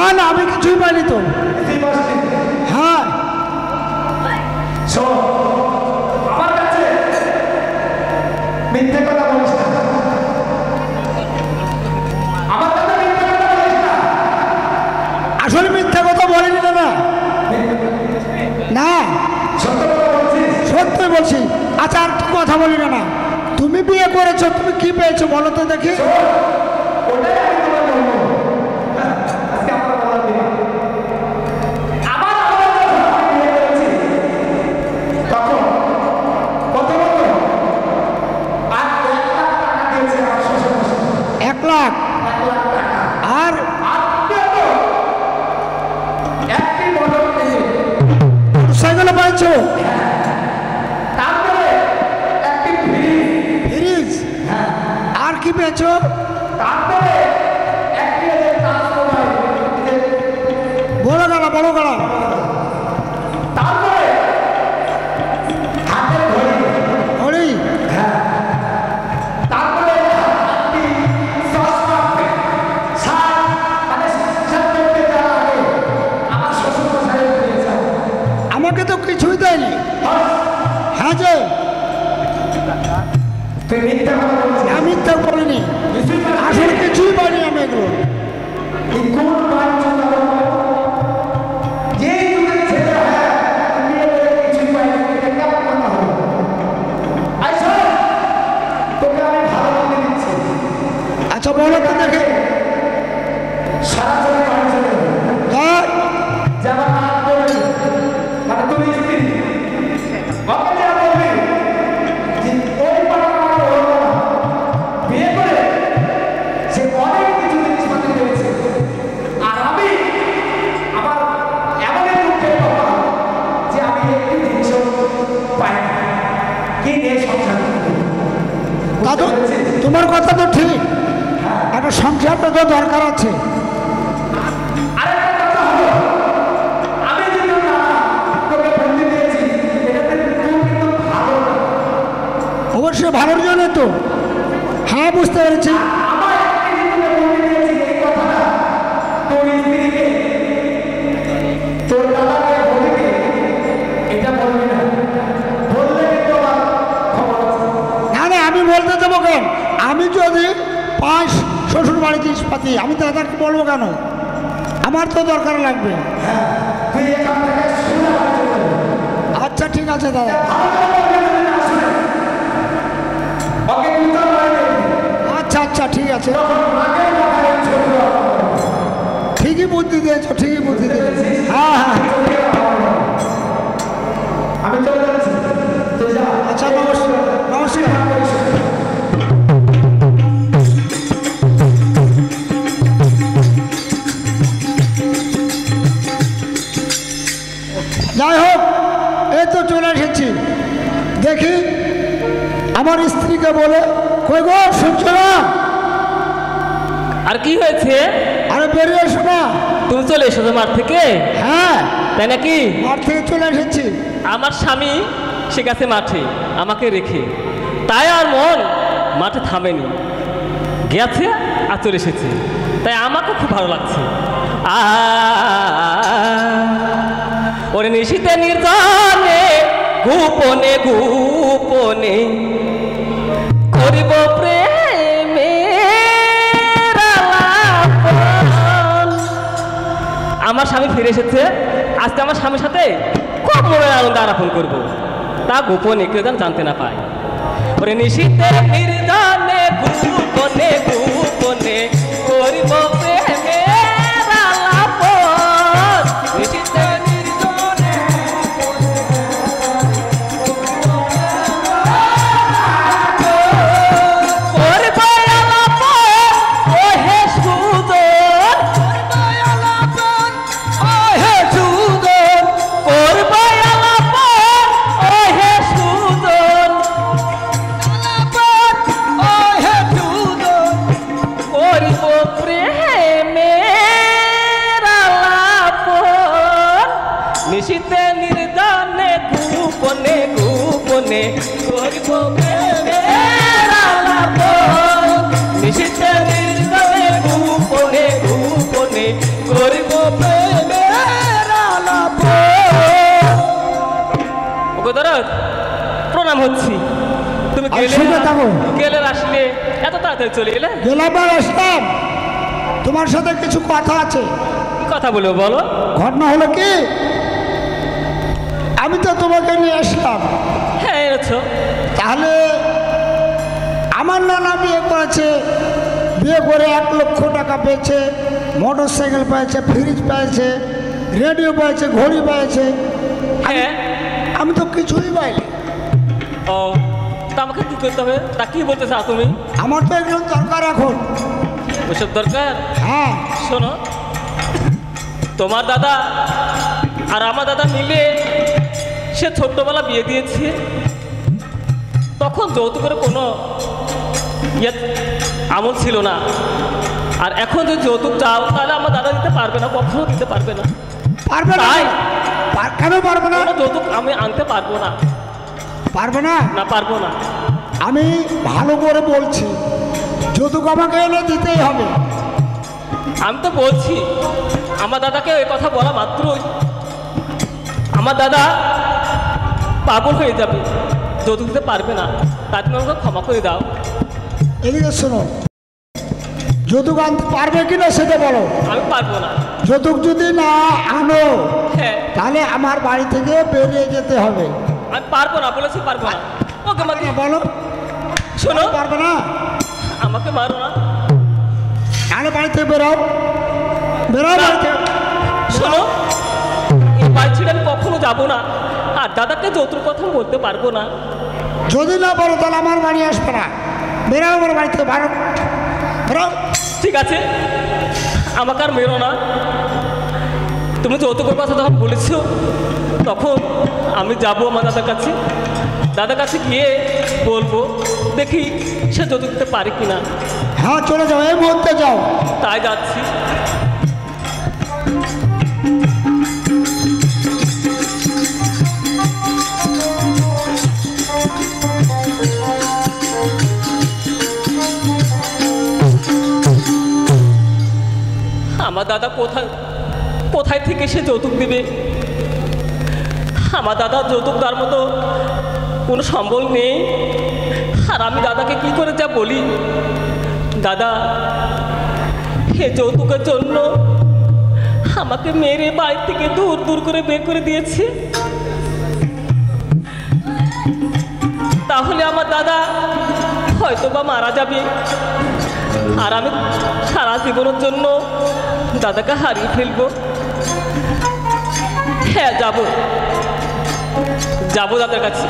না না, আমি কিছুই পাইনি তো। হ্যাঁ, শোন, আমার কাছে মিথ্যে কথা বলিস না। আমার কাছে মিথ্যে কথা বলিস না। আসলে মিথ্যা কথা বলিনি না। না, সত্য কথা বলছিস? সত্যই বলছি। আচ্ছা, আর কি কথা বলি না, তুমি বিয়ে করেছো, তুমি কি পেয়েছো বলো তো দেখি। ওটাই আমি তোমায় বলবো। হ্যাঁ, আজকে আমার বলার দিন। আমার যখন আমি বিয়ে করেছি, তখন প্রথমত আর 1 লাখ টাকা দিয়েছে আমার শ্বশুরমশাই। 1 লাখ। 1 লাখ টাকা। আর আর দ্বিতীয়ত, একটি মোটর কিনে, সাইকেল পাইছো, তারপরে একটি ফ্রিজ, আর কি পেয়েছো? তারপরে একটি ট্রান্সফরমার, বলো গালা, বলো গালা। তারপরে হাতের ঘড়ি, ঘড়ি, তারপরে একটি চশমা, শার্ট, মানে শার্ট পরতে যাওয়ার আগে আমার শ্বশুরমশাই দিয়েছে। আমাকে তো কিছুই দেয়নি। হ্যাঁ যে, তুই মিথ্যা কথা বলছিস। আমি মিথ্যা বলিনি, আসলে কিছুই পাইনি আমি এগুলো। এই কোন বাঞ্ছনা যে যুগের ছেলে হয় তুমি কিছুই পাইনি, এটা কেমন কথা হলো? আইসো, তোকে আমি ভালো করে দিচ্ছি। আচ্ছা বলো তো দেখে। সরাসরি বাড়ি চলে যাবে। হ্যাঁ, যাবার নাম বলবি, মানে তোর স্ত্রী ওকে যা বলবি যে ওই পাড়ার আমাকে হলো না, বিয়ে করে সে অনেক কিছু জিনিসপত্র পেয়েছে, আর আমি আমার এমন এক দুঃখের কথা যে আমি একটি জিনিসও পাই না, কি নিয়ে সংসার করবো? দাদু, তোমার কথা তো ঠিক, একটা সংসারটা তো দরকার আছে। আরেকটা কথা হলো, আমি যদি না তোকে বলতে দিয়েছি, এটাতে তুই কিন্তু ভালো না। অবশ্যই ভালোর জন্য তো। হ্যাঁ, বুঝতে পেরেছি। আমার একটি জীবনে বলতে দিয়েছি এই কথাটা, তোর স্ত্রীকে, তোর দাদাকে, বলিকে এটা বলবি না, বললে কিন্তু আমার খবর আছে। না না, আমি বলতে দেবো কেন? আমি যদি পাই শ্বশুর বাড়ি জিনিসপাতি, আমি দাদাকে বলবো কেন? আমার তো দরকার লাগবে। তুই এখান থেকে শুনে বাড়ি চলে যাবি। আচ্ছা ঠিক আছে দাদা। ওকে দুটো মারে দেখবি, আচ্ছা আচ্ছা ঠিক আছে, তখন রাগের মাথায় ছোট ঠিকই বুদ্ধি দিয়েছো, ঠিকই বুদ্ধি দিয়েছো। হ্যাঁ হ্যাঁ, আমি চলে যাচ্ছি, তুই যা। আচ্ছা নমস্কার, নমস্কার। যাই হোক, এই তো চলে এসেছি। দেখি আমার স্ত্রীকে বলে, কই গো শুনছো না? আর কি হয়েছে? আরে বেরিয়ে এসো না। তুমি চলে এসেছো মাঠ থেকে, হ্যাঁ, তাই নাকি? মাঠ থেকে চলে এসেছি। আমার স্বামী সে গেছে মাঠে আমাকে রেখে, তাই আর মন মাঠে থামেনি, গেছে আর চলে এসেছে, তাই আমাকে খুব ভালো লাগছে। ওরে নিশীতে নির্জনে গোপনে গোপনে করিব প্রেমের আলাপন। আমার স্বামী ফিরে এসেছে, আজকে আমার স্বামীর সাথে খুব মনের আনন্দ আরাপন করবো, তা গোপনে কেউ যেন জানতে না পায়। ওরে নিশীতে নির্জনে গোপনে গোপনে করিব প্রেমের আলাপন। নিশীতে নির্জনে করিব আলাপন, ও হে সুদন, করিব আলাপন, ও হে সুদন, করিব আলাপন, ও হে সুদন, আলাপন, ও হে সুদন, করিব প্রেমের আলাপন। নিশীতে নির্জনে গোপনে গোপনে করিব প্রেমের আলাপন। নিশীতে নির্জনে গোপনে গোপনে করিব প্রেমের আলাপ। ওকে দরদ প্রণাম হচ্ছি। তুমি আর শুনে থাকো। গেলে আসলে এত তাড়াতাড়ি চলে এলে? গেলাম আর আসলাম, তোমার সাথে কিছু কথা আছে। কি কথা বলবো বলো? ঘটনা হলো কি, আমি তো তোমাকে নিয়ে আসলাম, হ্যাঁ এনেছো। তাহলে আমার নানা বিয়ে করেছে, বিয়ে করে 1 লক্ষ টাকা পেয়েছে, মোটর সাইকেল পেয়েছে, ফ্রিজ পেয়েছে, রেডিও পেয়েছে, ঘড়ি পেয়েছে। হ্যাঁ। আমি তো কিছুই পাইনি। ও তা আমাকে কি করতে হবে? তা কি বলতে চাও তুমি? আমার তো এগুলো দরকার এখন। ওসব দরকার? হ্যাঁ, শোনো, তোমার দাদা আর আমার দাদা মিলে সে ছোট্টবেলা বিয়ে দিয়েছে, তখন যৌতুকের কোনো আমল ছিল না। আর এখন যদি যৌতুক চাও তাহলে আমার দাদা দিতে পারবে না, কখনো দিতে পারবে না। পারবে না? তাই কেন পারবে না? কোনো যৌতুক আমি আনতে পারবো না। পারবে না? না, পারবো না। আমি ভালো করে বলছি, যৌতুক আমাকে এনে দিতেই হবে। আমি তো বলছি, আমার দাদাকে ওই কথা বলা মাত্রই আমার দাদা পাগল হয়ে যাবে, যৌতুক দিতে পারবে না। তাই তুমি আমাকে ক্ষমা করে দাও। এদিকে শোনো, যৌতুক আনতে পারবে কিনা সেটা বলো। আমি পারবো না। যৌতুক যদি না আনো হ্যাঁ, তাহলে আমার বাড়ি থেকে বেরিয়ে যেতে হবে। আমি পারবো না, বলেছি পারবো না। ওকে মা, বলো, শোনো, পারবে না? আমাকে মারো না। তাহলে বাড়ি থেকে বেরো, বেরো বাড়ি থেকে। শোনো, এই বাড়ি ছেড়ে আমি কখনো যাবো না, আর দাদাকে যৌতুক কথা বলতে পারবো না। যদি না বলো তাহলে আমার বাড়ি আসবে না। বেরো আমার বাড়ি থেকে, বেরো বেরো। ঠিক আছে, আমাকে আর মেরো না। তুমি যৌতুকের কথা যখন বলেছো, তখন আমি যাবো আমার দাদার কাছে। দাদার কাছে গিয়ে বলবো, দেখি সে যৌতুক দিতে পারে কিনা। হ্যাঁ, চলে যাও, এই মুহূর্তে যাও। তাই যাচ্ছি। আমার দাদা কোথায় কোথায় থেকে সে যৌতুক দিবে? আমার দাদা যৌতুক দেওয়ার মতো কোনো সম্বল নেই। আর আমি দাদাকে কি করে যা বলি, দাদা এ যৌতুকের জন্য আমাকে মেরে বাড়ি থেকে দূর দূর করে বের করে দিয়েছে। তাহলে আমার দাদা হয়তো বা মারা যাবে, আর আমি সারা জীবনের জন্য দাদাকে হারিয়ে ফেলবো। হ্যাঁ, যাবো যাবো দাদার কাছে,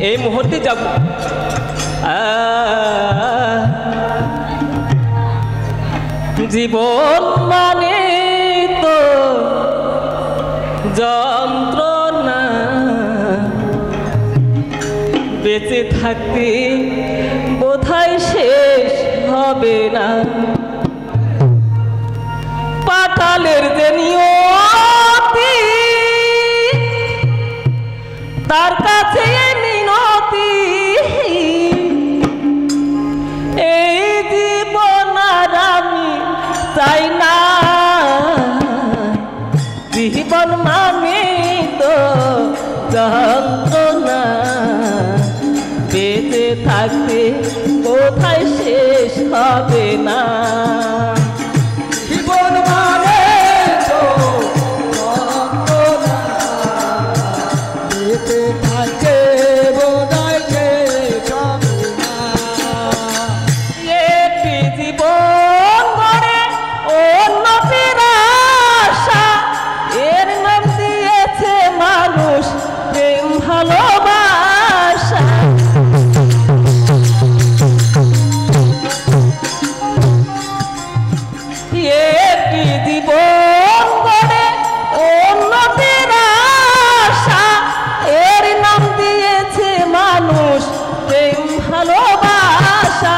এই মুহূর্তে যাব। জীবন মানে তো যন্ত্রণা, বেঁচে থাকতে বোধহয় শেষ হবে না। পাতালের যে নিয়তি, তার কাছে মিনতি, এই জীবন আর আমি চাই না। জীবন মানে তো যন্ত্রণা, বেঁচে থাকতে কোথায় শেষ হবে না। জীবন মানে তো যন্ত্রণা, বেঁচে থাকতে বোধহয় শেষ হবে না। একটি জীবন গড়ে উন্নতির আশা, এর নাম দিয়েছে মানুষ প্রেম ভালোবাসা। একটি জীবন গড়ে উন্নতির আশা, এর নাম দিয়েছে মানুষ প্রেম ভালোবাসা।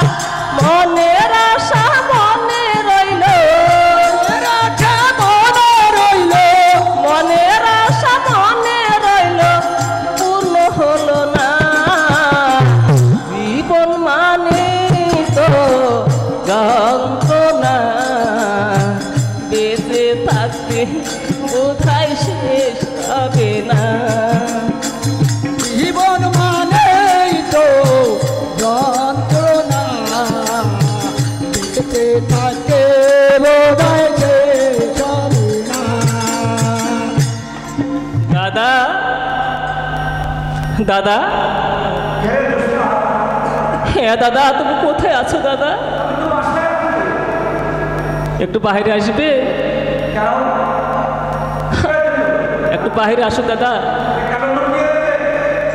মনের আশা মনে রইল, মনের আশা মনে রইল, পূর্ণ হলো না। জীবন মানে তো যন্ত্রণা, থাকতে কোথায় শেষ হবে না। জীবন মানেই তো যন্ত্রণা, দেখতে থাকে বোধহয় শেষ হবে না। দাদা দাদা, হ্যাঁ দাদা, তুমি কোথায় আছো দাদা? একটু বাইরে আসবে, একটু বাইরে আসো দাদা,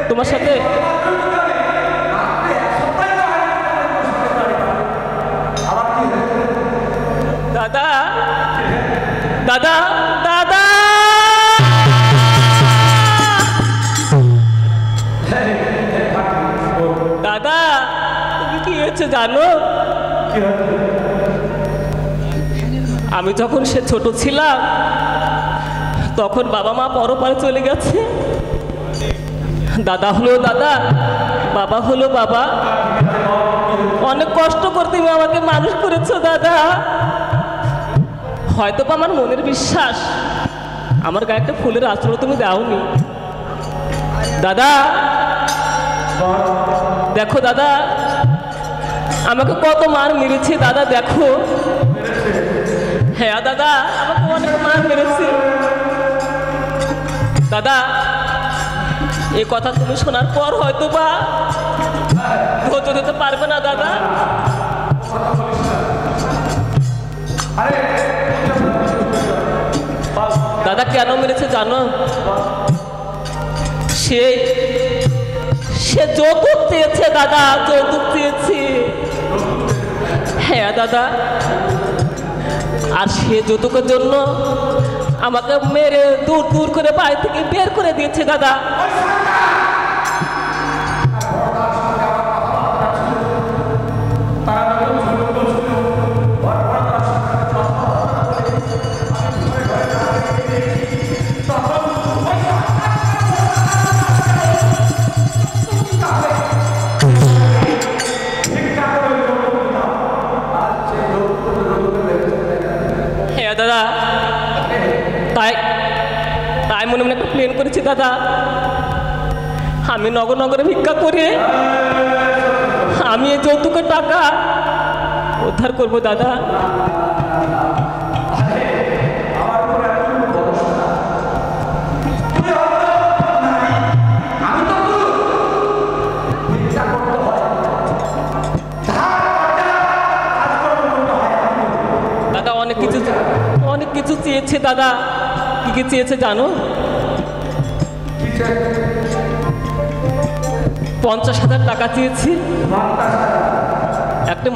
তোমার সাথে দাদা দাদা দাদা দাদা, তুমি কি হয়েছে জানো? আমি যখন সে ছোট ছিলাম তখন বাবা মা পরপারে চলে গেছে। দাদা হলো দাদা, বাবা হলো বাবা। অনেক কষ্ট করে তুমি আমাকে মানুষ করেছো দাদা। হয়তো বা আমার মনের বিশ্বাস, আমার গায়ে একটা ফুলের আঁচড়ও তুমি দাওনি দাদা। দেখো দাদা, আমাকে কত মার মেরেছে দাদা, দেখো। হ্যাঁ দাদা, আমাকে অনেক মার মেরেছে দাদা। এই কথা তুমি শোনার পর হয়তো বা ধৈর্য দিতে পারবে না দাদা। দাদা কেন মেরেছে জানো? সে যৌতুক চেয়েছে দাদা, যৌতুক চেয়েছে। হ্যাঁ দাদা, আর সে যৌতুকের জন্য আমাকে মেরে দূর দূর করে বাড়ি থেকে বের করে দিয়েছে দাদা। দাদা তাই মনে মনে একটা প্ল্যান করেছি দাদা। আমি নগরে ভিক্ষা করে আমি এই যৌতুকের টাকা উদ্ধার করবো দাদা। দাদা অনেক কিছু চেয়েছে দাদা। কি কি চেয়েছে জানো? 50,000 টাকা চেয়েছি, একটা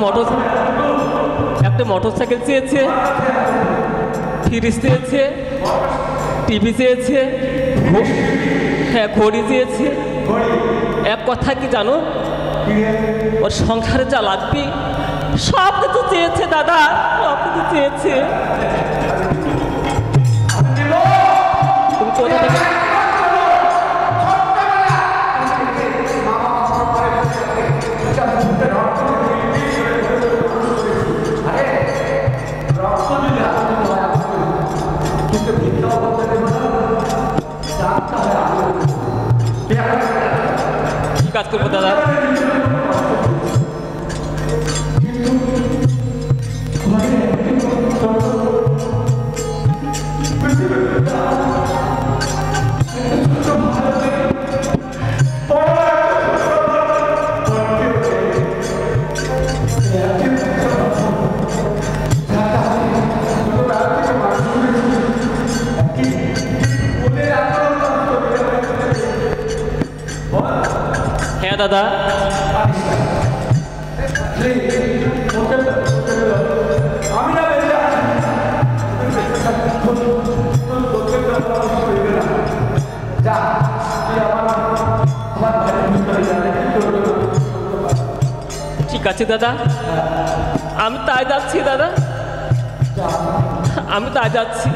মোটরসাইকেল চেয়েছে, ফ্রিজ চেয়েছে, টিভি চেয়েছে, হ্যাঁ ঘড়ি চেয়েছে। এক কথা কি জানো, ওর সংসারে যা লাগবে সব কিছু চেয়েছে দাদা, সব কিছু চেয়েছে। তুমি কোথা থেকে কি কাজ করবো দাদা? হ্যাঁ দাদা, ঠিক আছে দাদা, আমি তাই যাচ্ছি দাদা, আমি তাই যাচ্ছি।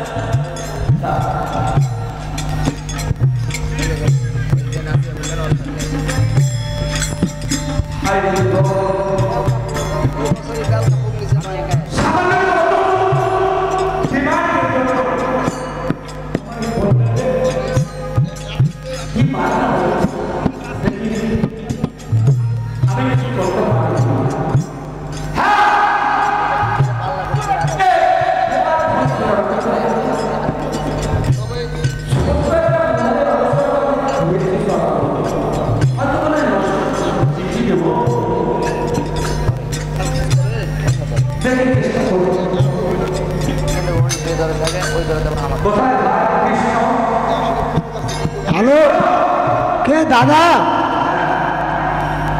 দাদা,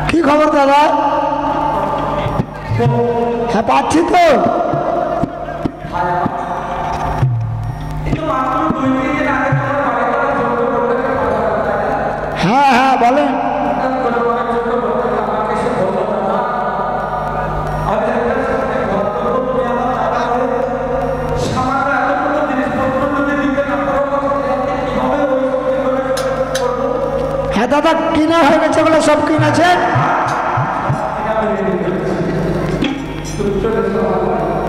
কি খবর দাদা? হ্যাঁ পাচ্ছি তো। হ্যাঁ হ্যাঁ বলেন। হ্যাঁ দাদা, কিনা হয়ে গেছে বলে সব কিনেছে।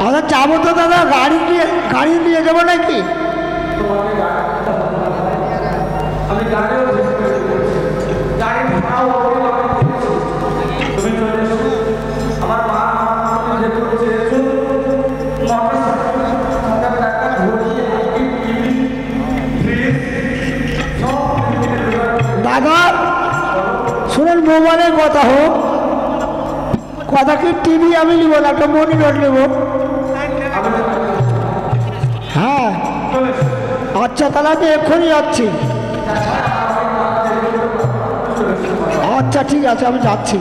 আচ্ছা যাবো তো দাদা, গাড়ি নিয়ে যাবো নাকি? দাদা শুনুন, মোবাইলের কথা হোক, কথা কি টিভি আমি নিব না, একটা মনিটর নেব। হ্যাঁ আচ্ছা, তাহলে আমি এক্ষুনি যাচ্ছি। আচ্ছা ঠিক আছে, আমি যাচ্ছি।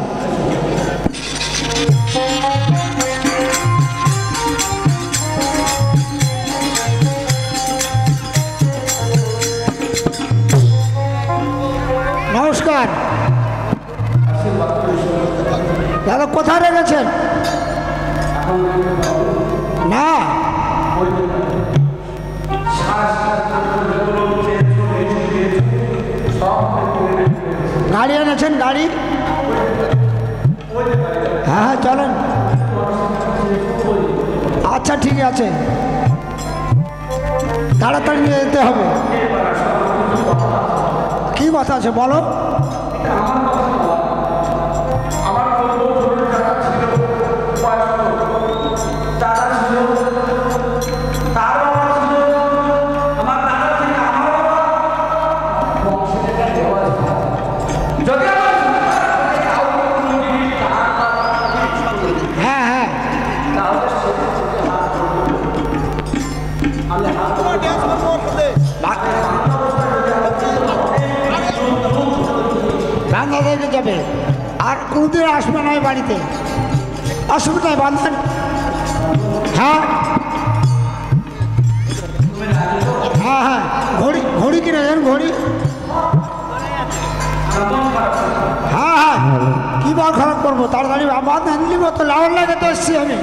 নমস্কার দাদা, কোথায় রেখেছেন? না গাড়ি এনেছেন? গাড়ি হ্যাঁ হ্যাঁ চলেন। আচ্ছা ঠিক আছে, তাড়াতাড়ি নিয়ে যেতে হবে। কি কথা আছে বলো? হ্যাঁ হ্যাঁ রান্না থেকে যাবে, আর কোনদিন আসবে না বাড়িতে, অসুবিধায় বাঁধবেন। হ্যাঁ হ্যাঁ হ্যাঁ ঘড়ি কিনেছেন? ঘড়ি হ্যাঁ হ্যাঁ, কি বার খারাপ করবো, তাড়াতাড়ি বাঁধ নিব তো, লাউর লাগে তো এসছি আমি।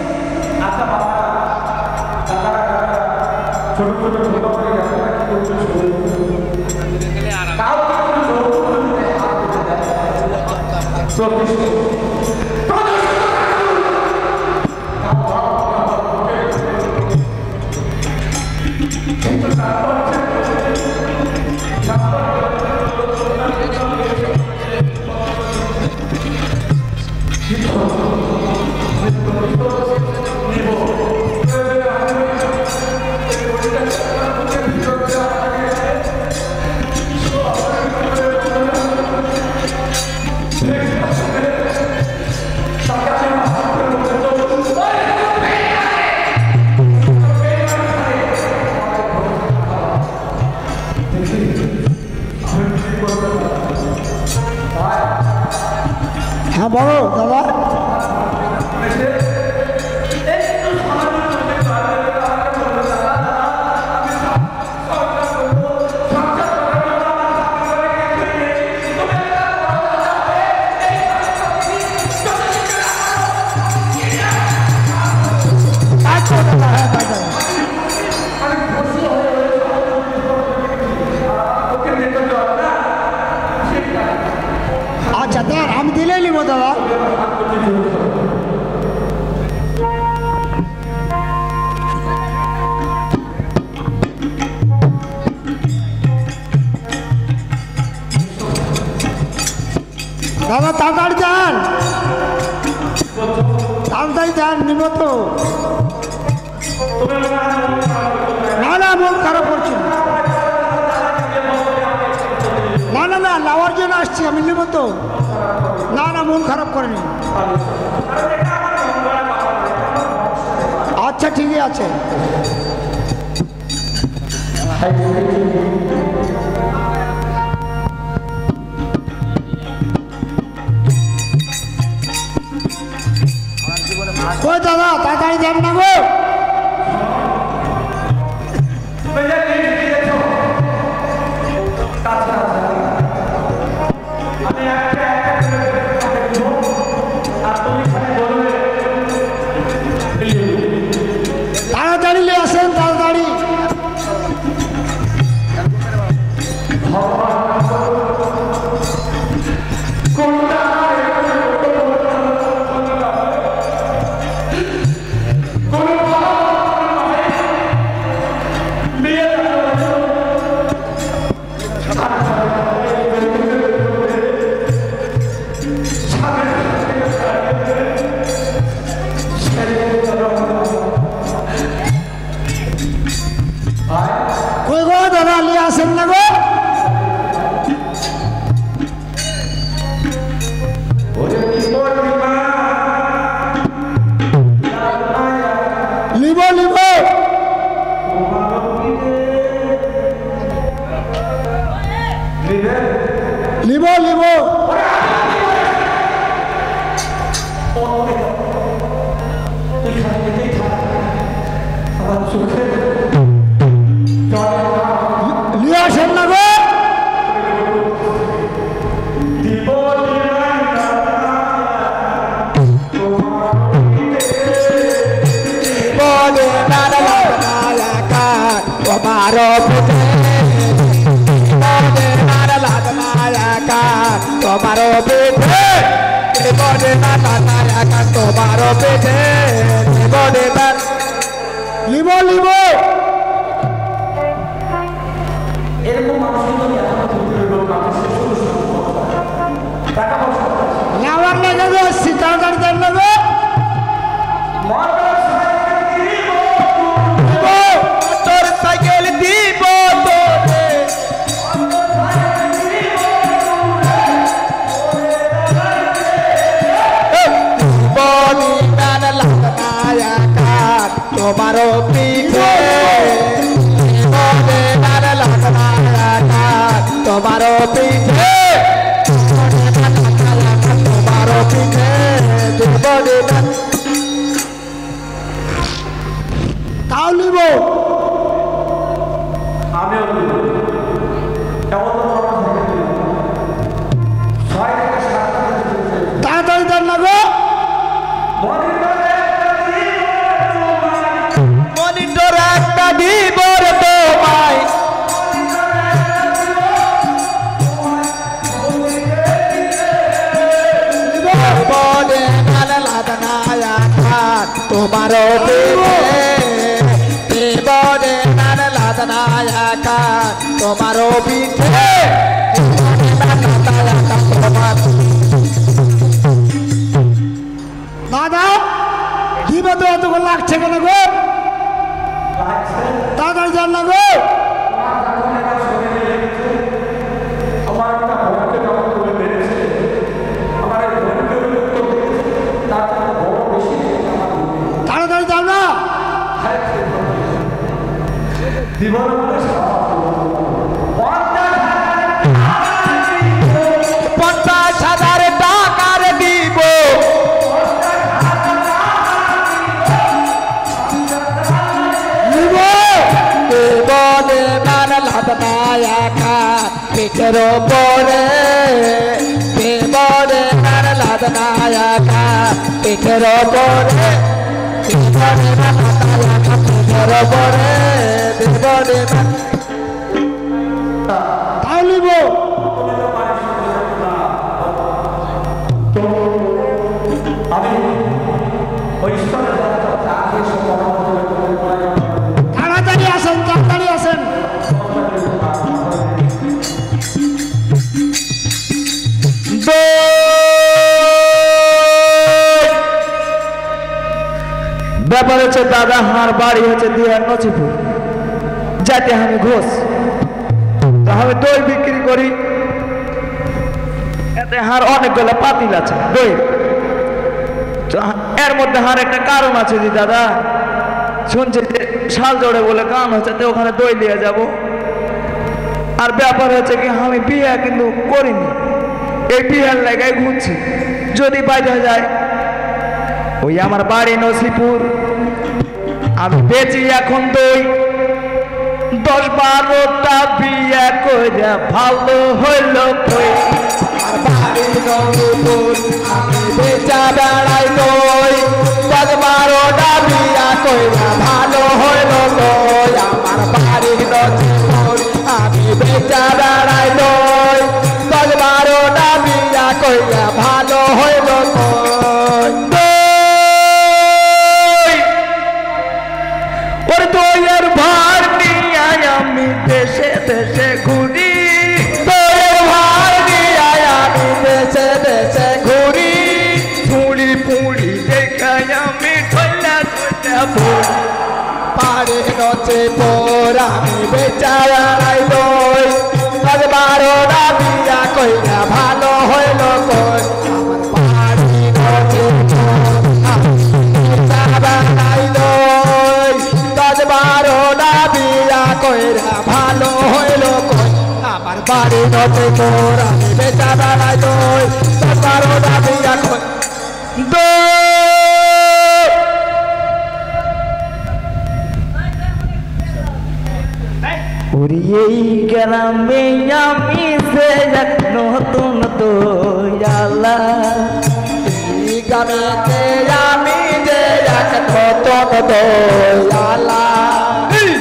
হ্যাঁ বলো দাদা। আচ্ছা দেন, আমি দিলে নিব দাদা। দাদা তাড়াতাড়ি যান, তাড়াতাড়ি যান, নিব তো। না না, মন খারাপ করছি না, না না, নেওয়ার জন্য আসছি আমি, নেব তো। না না, মন খারাপ করেনি। আচ্ছা ঠিকই আছে। তাড়াতাড়ি যান না গো। তাড়াতাড়ি নিয়ে আসেন, তাড়াতাড়ি। কই গো দাদা, নিয়ে আসেন না গো। লিব লিব লিব লিব। নিয়ে আসেন না গো। লিব লিব। নেওয়ার লেগে যাচ্ছি, তাড়াতাড়ি দেন না গো। তোর সাইকেল দিব তোরে বনি নান লাগনায়া কাট তোমারও পিঠে বনি নান লাগনায়া কাট তোমারও পিঠে তোমারও পিঠে বনি নান তাও লিব। তাড়াতাড়ি দেন না গো। মনিটর একটা দিব রে তোমায় বলে নাল লাদনায়া খাট তোমারও পিঠে বলে নাল লাদনায়া খাট তোমারও পিঠে দাদা দিবে তো এতক্ষণ লাগছে কেন গো? তাড়াতাড়ি যান না গো। তাড়াতাড়ি যান না। 50,000 টাকার দিব লিব বলে নান লাদনায়া খাট পিঠের ওপরে বলে নান লাদনায়া খাট পিঠের ওপরে বলে নান লাদনায়া খাট পিঠের ওপরে বলে তাও লিব। তাড়াতাড়ি আসেন, তাড়াতাড়ি আসেন। ব্যাপার হচ্ছে দাদা হার বাড়ি হচ্ছে দিয়ার নচিপুর যাতে আমি ঘোষ তো আমি দই বিক্রি করি এতে হার অনেকগুলো পাতিল আছে দই তো এর মধ্যে হার একটা কারণ আছে যে দাদা শুনছি যে শাল জোড়ে বলে গান হচ্ছে তো ওখানে দই নিয়ে যাব আর ব্যাপার হচ্ছে কি আমি বিয়ে কিন্তু করিনি এই বিয়ের লাগাই ঘুরছি যদি বাইরে যায় ওই আমার বাড়ি নসিপুর আমি বেঁচে এখন দই 10-12টা বিয়ে করে ভালো হইল কই আর বাড়ি রংপুর আমি বেচা বেড়াই নই 10-12টা বিয়া কইরা ভালো হইল কই আমার বাড়ি রংপুর আমি বেচা বেড়াই নই 10-12টা বিয়া কইরা ভালো হইল কই ওর দইয়ের ভার নিয়ে আমি দেশে দেশে ঘুরি তোর ভার দিয়া আমি দেশে দেশে ঘুরি পুড়ি পুড়ি দেখাই আমি ঠোলা ঠোলা বলি পারে নচে পর আমি বেচা বেড়াই নই 10-12টা বিয়া কইরা ভালো হইল কই আমার বাড়ি নচে পর আমি বেচা বেড়াই নই 10-12টা বিয়া কইরা ভালো হইল কই আমার বাড়ি নচে পর আমি বেচা বেড়াই নই 10-12টা বিয়া কই ওরে এই গ্রামে আমি সে এক নতুন দয়ালা গানেতে আমি যে এক নতুন দয়ালা এই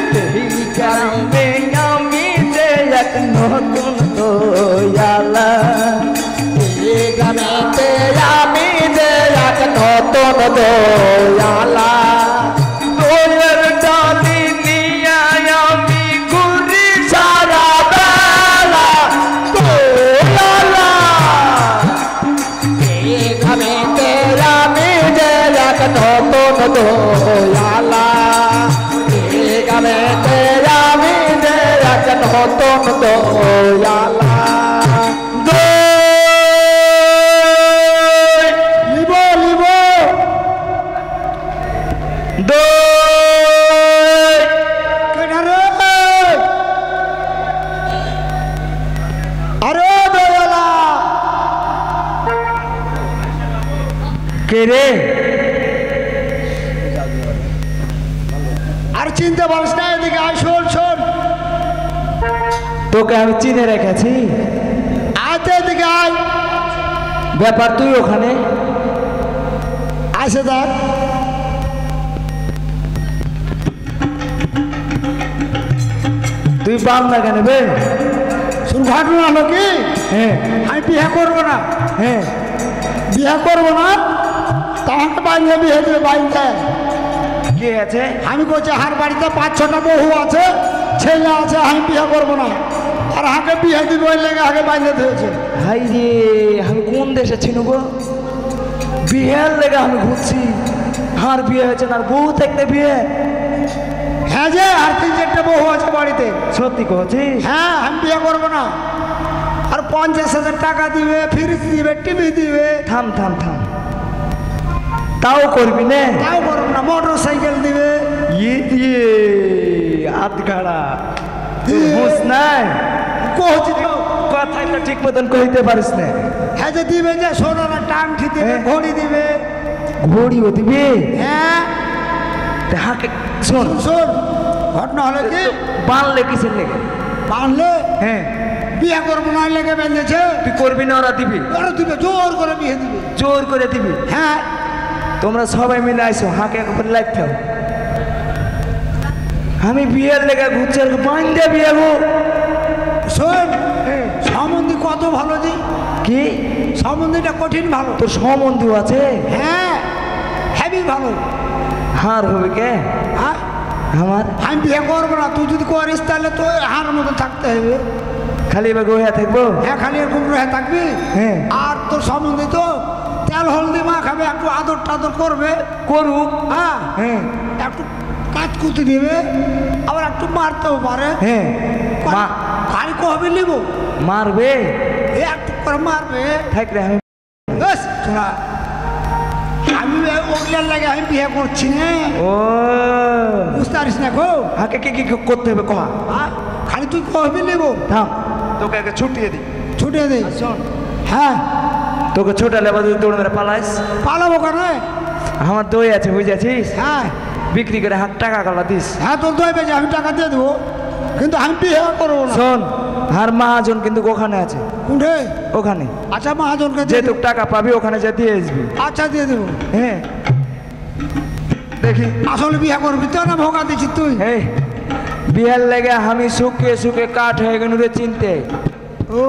গ্রামে আমি যে এক নতুন দয়ালা গানেতে আমি যে এক নতুন দয়ালা দোয়ের ডালি নিয়ে আমি ঘুরি সারা বেলা দয়ালা গানেতে আমি যে এক নতুন দয়ালা গানেতে আমি যে এক নতুন দয়ালা লিব লিব আরে দয়ালা কে রে আর চিনতে পারিস না এদিকে আয় শোন শোন তোকে আমি চিনে রেখেছি আয় তো এদিকে আয় ব্যাপার তুই ওখানে আসে দেখ তুই পাম না কেন বে শুন ঘটনা হলো কি হ্যাঁ আমি বিয়ে করবো না হ্যাঁ বিয়ে করবো না তোমাকে বাইরে বিয়ে দেবে বাইরে কি আছে আমি বলছি হার বাড়িতে 5-6টা বহু আছে ছেলে আছে আমি বিয়ে করবো না আর হাকে বিয়ে দিবে ওই লেগে আগে বাইরে দিয়েছে হাই রে আমি কোন দেশে ছিনু গো বিয়ের লেগে আমি ঘুরছি আর বিয়ে হয়েছে না আর বউ থাকতে বিয়ে হ্যাঁ যে আর 3-4টা বহু আছে বাড়িতে সত্যি কছিস হ্যাঁ আমি বিয়ে করবো না আর 50,000 টাকা দিবে ফ্রিজ দিবে টিভি দিবে থাম থাম থাম তাও করবি না তাও করবো না মোটর সাইকেল দিবে ইয়ে দিয়ে হাত গাড়া বুঝ নাই কোচি তো কথা একটা ঠিক মতন কইতে পারিস না হ্যাঁ যে দিবে যে সোনার টাংটি দিবে হ্যাঁ। ঘড়ি দিবে ঘড়িও দিবি হ্যাঁ হাকে শোন শোন ঘটনা হলো কি বানলে কিসের লেগে বাঁধলে হ্যাঁ বিয়ে করবো না লেগে বেঁধেছে তুই করবি না ওরা দিবি ওরা দিবে জোর করে বিয়ে দিবে জোর করে দিবি হ্যাঁ তোমরা সবাই মিলে আইসো হাঁকে একবার লাগতে হবে আমি বিয়ের লেগে ঘুরছি আর বান্ধে বিয়ে গো শোন সম্বন্ধী কত ভালো জি কি সম্বন্ধীটা কঠিন ভালো তোর সম্বন্ধী আছে হ্যাঁ হেভি ভালো হার হবে কে হ্যাঁ আমার আমি বিয়ে করবো না তুই যদি করিস তাহলে তো হার মতো থাকতে হবে খালি এবার গোয়া থাকবো হ্যাঁ খালি এরকম রয়ে থাকবি হ্যাঁ। আর তোর সম্বন্ধে তো তেল হলদি মা খাবে একটু আদর টাদর করবে করুক হ্যাঁ হ্যাঁ একটু কাজ করতে দিবে আবার একটু মারতেও পারে হ্যাঁ মা খালি কবে নিব মারবে এ একটু করে মারবে থাকলে আমি বেশ শোনা আমি ওগুলার লাগে আমি বিয়ে করছি না ও বুঝতে পারিস না গো হাকে কি কি করতে হবে কহা খালি তুই কবে নিব থাম তোকে আগে ছুটিয়ে দিই ছুটে দে শোন হ্যাঁ তোকে ছোটালে আবার তুই দৌড় মেরে পালাইস পালাবো কেন আমার দই আছে বুঝেছিস হ্যাঁ বিক্রি করে হাত টাকা গলা দিস। হ্যাঁ তোর দই বেজে আমি টাকা দিয়ে দেবো, কিন্তু আমি বিয়ে করবো না। শোন, আর মহাজন কিন্তু ওখানে আছে, কোনটা? ওখানে। আচ্ছা মহাজনকে যে দিয়ে তুই দেবো। টাকা পাবি ওখানে যে দিয়ে আসবি। আচ্ছা দিয়ে দেবো। হ্যাঁ দেখি আসলে বিয়ে করবি তো না ভোগা দিচ্ছিস তুই? এই বিহার লেগে আমি শুকে শুকে কাঠ হয়ে গেল রে চিনতে। ও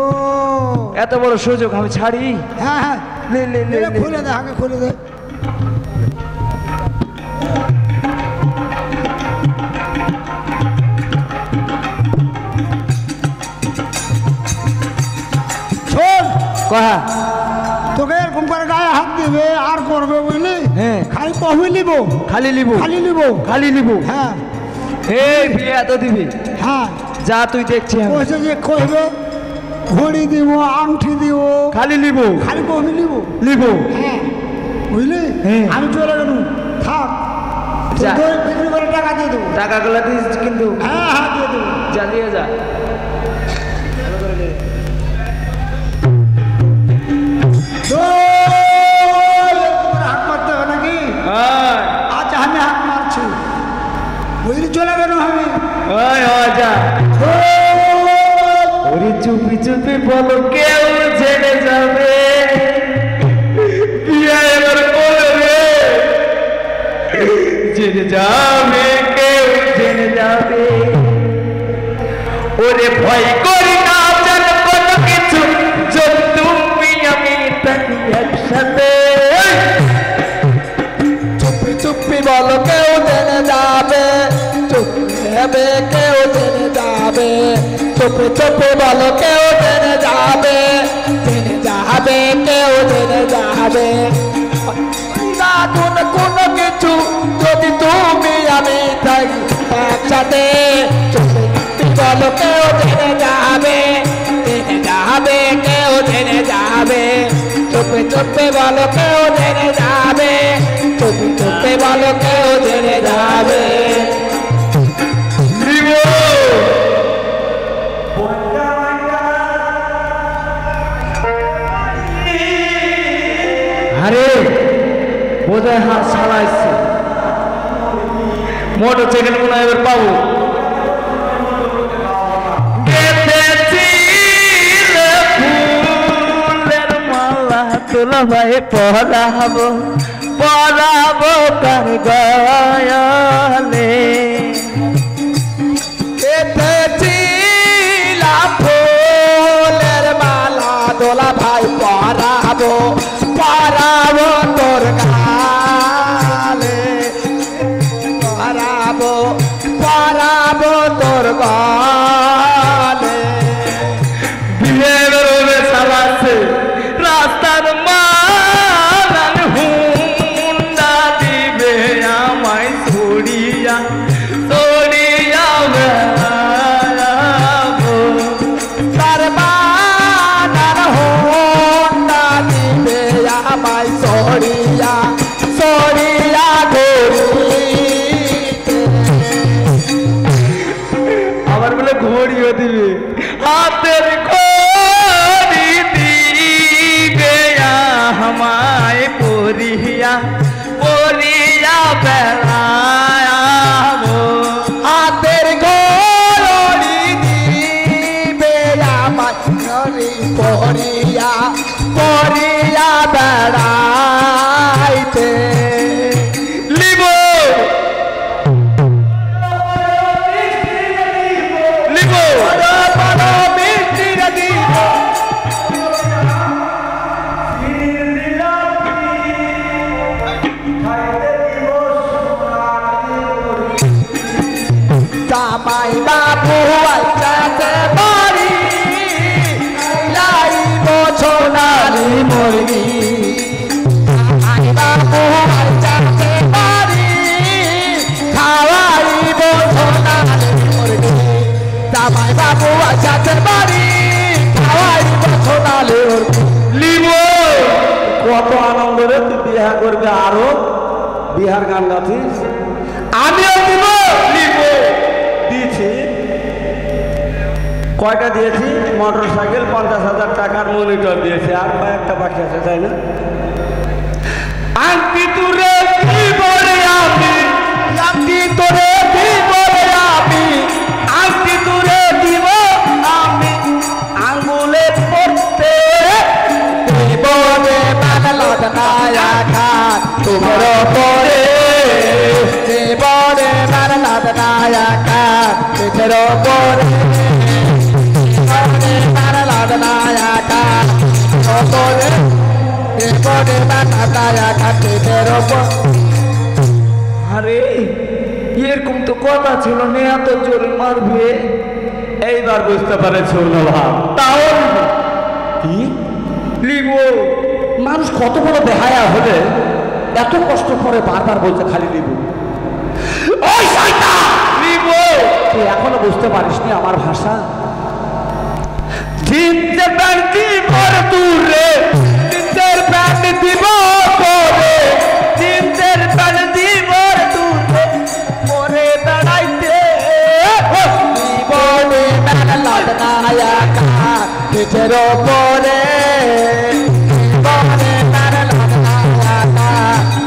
এত বড় সুযোগ আমি ছাড়ি? হ্যাঁ হ্যাঁ লে লে লে লে। খুলে দে, আগে খুলে দে। শোন, কহা তোকে এরকম করে গায়ে হাত দিবে আর করবে বুঝলি? হ্যাঁ। খালি কহবি নিব, খালি লিবু, খালি নিব। খালি লিবু। হ্যাঁ এই বিয়ে এত দিবি? হ্যাঁ যা তুই দেখছি আমি। কইছে যে কইবে ঘড়ি দিব, আংটি দিব, খালি লিবু, খালি কহবি নিব। লিবু। হ্যাঁ বুঝলি? হ্যাঁ। আমি চলে গেল, থাক। যা। তোর দই বিক্রি করে টাকা দিয়ে দেবো। টাকাগুলো দিস কিন্তু। হ্যাঁ হ্যাঁ দিয়ে দেবো। যা দিয়ে যা। হাত মারতে হবে নাকি? ওই আচ্ছা আমি হাত মারছি, বুঝলি? চলে গেল আমি। ওই যা। ওরে চুপি চুপি বলো কেউ জেনে যাবে, বিয়ে এবার করবে, জেনে যাবে, কেউ জেনে যাবে। ওরে ভয় করি না জান কোনো কিছু, যদি তুমি আমি থাকি একসাথে। চুপি চুপি বলো কেউ জেনে যাবে, চুপি হবে কেউ জেনে যাবে, চুপি চুপি বলো কেউ জেনে যাবে, জেনে যাবে কেউ জেনে যাবে। না কোনো কিছু যদি তুমি আমি থাকি একসাথে, চুপি চুপি বলো কেউ জেনে যাবে, জেনে যাবে কেউ জেনে যাবে, চুপি চুপি বলো কেউ জেনে যাবে, চুপি চুপি বলো কেউ জেনে যাবে। আরে বোধহয় হাত চালাইছে, মোটর সাইকেল মনে হয় এবার পাবো। ফুলের মালা তোলা ভাই পরাবো, পরাবো কার গয়ালে। এতেছিলাম ফুলের মালা দোলা ভাই পরাবো, পরাবো তোর গালে, পরাবো পরাবো তোর গালে। বিয়ের রোবে চালাচ্ছে রাস্তার মালান, হুন্ডা দিবে আমায় ছড়িয়া ছড়িয়া বেড়াবো। তার বানার হোন্ডা দিবে আমায় সরিয়া সরিয়া ঘুরিতে। আবার বলে ঘড়িও দিবে, হাতের ঘড়ি দিবে আমায় পরিয়া পরিয়া বেড়াবো। হাতের ঘড়ি দিবে আমায় ঘড়ি পরিয়া পরিয়া বেড়াইতে। লিবো লিবো জামাই বাবু আইতাছে বাড়ি, লাইব সোনালি মুরগি। জামাই বাবু আইতাছে বাড়ি, খাওয়াইব সোনালি মুরগি। জামাই বাবু আইতাছে বাড়ি, খাওয়াইব সোনালি মুরগি। লিবো। কত আনন্দ রে, তুই বিহা করবি আরো বিহার গান গাছিস। আমিও দিব। লিবো দিয়েছি কয়টা দিয়েছি? মোটর সাইকেল 50,000 টাকার মনিটর দিয়েছি, আর কয়েকটা বাকি আছে তাই না? আংটি তুরে কি বলে আমি তোরে দিব রে আমি, আংটি তোরে দিব আমি, আঙ্গুলে পড়তে দিব রে বাংলার নায়কা তোমার পরে, দিব রে বাংলার নায়কা তোমার পরে, বাংলার নায়কা পরে, দিব রে বাংলার নায়কা তোমার পরে। আরে এরকম তো কথা ছিল না, এত জোরে মারবে। এইবার বুঝতে পেরেছ নবাব। তাও কি লিব মানুষ কত বড় বেহায়া হলে এত কষ্ট করে বারবার বলছে খালি নিব। ওই শয়তান লিব। তুই এখনো বুঝতে পারিসনি আমার ভাষা? জিনসে প্যান্ট দিব তুরে, জিনসের প্যান্ট দিব পরে, জিনসের প্যান্ট দিব তুরে পরে বেড়াইতে। জীবনে বাংলার নায়কা নিজের পরে, জীবনে বাংলার নায়কা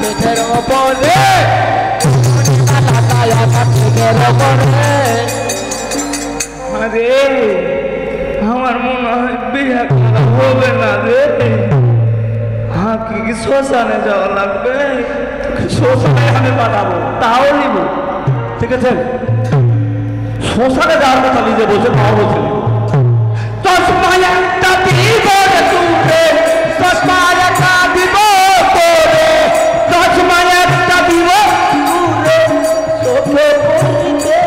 নিজের পরে, বাংলার নায়কা নিজের পরে। আরে আমার মনে হয় বিয়ে করা হবে না রে। হ্যাঁ কি শ্মশানে যাওয়া লাগবে। শ্মশানে আমি পাঠাবো, তাও নিব। ঠিক আছে? শ্মশানে যাওয়ার কথা নিজে বলছে, মাও বলছে চশমায় একটা দিব রে তুরে, চশমায় একটা দিব তোরে, চশমায় একটা দিব তুরে, চোখে পড়িতে।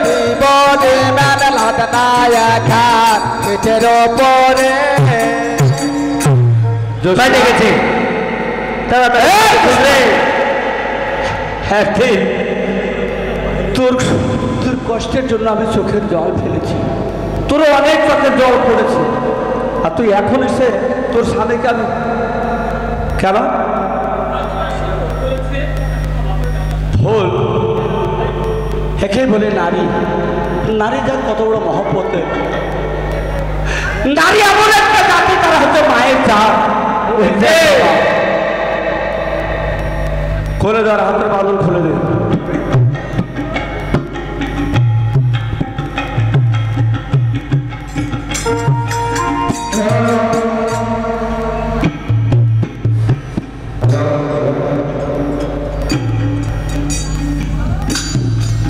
জীবনে বাংলার নায়কা নিজের পরে। বাইরে গেছে। হ্যাঁ ঠিক, তোর তোর কষ্টের জন্য আমি চোখের জল ফেলেছি, তোরও অনেক চোখের জল পড়েছে, আর তুই এখন এসে তোর স্বামীকে আমি কেন ভুল হেঁকে বলে নারী, নারী যার কত বড় মহব্বতে, নারী এমন একটা জাতি, তারা হচ্ছে মায়ের জাত। খুলে দেওয়ার হাতের বাদল খুলে দে।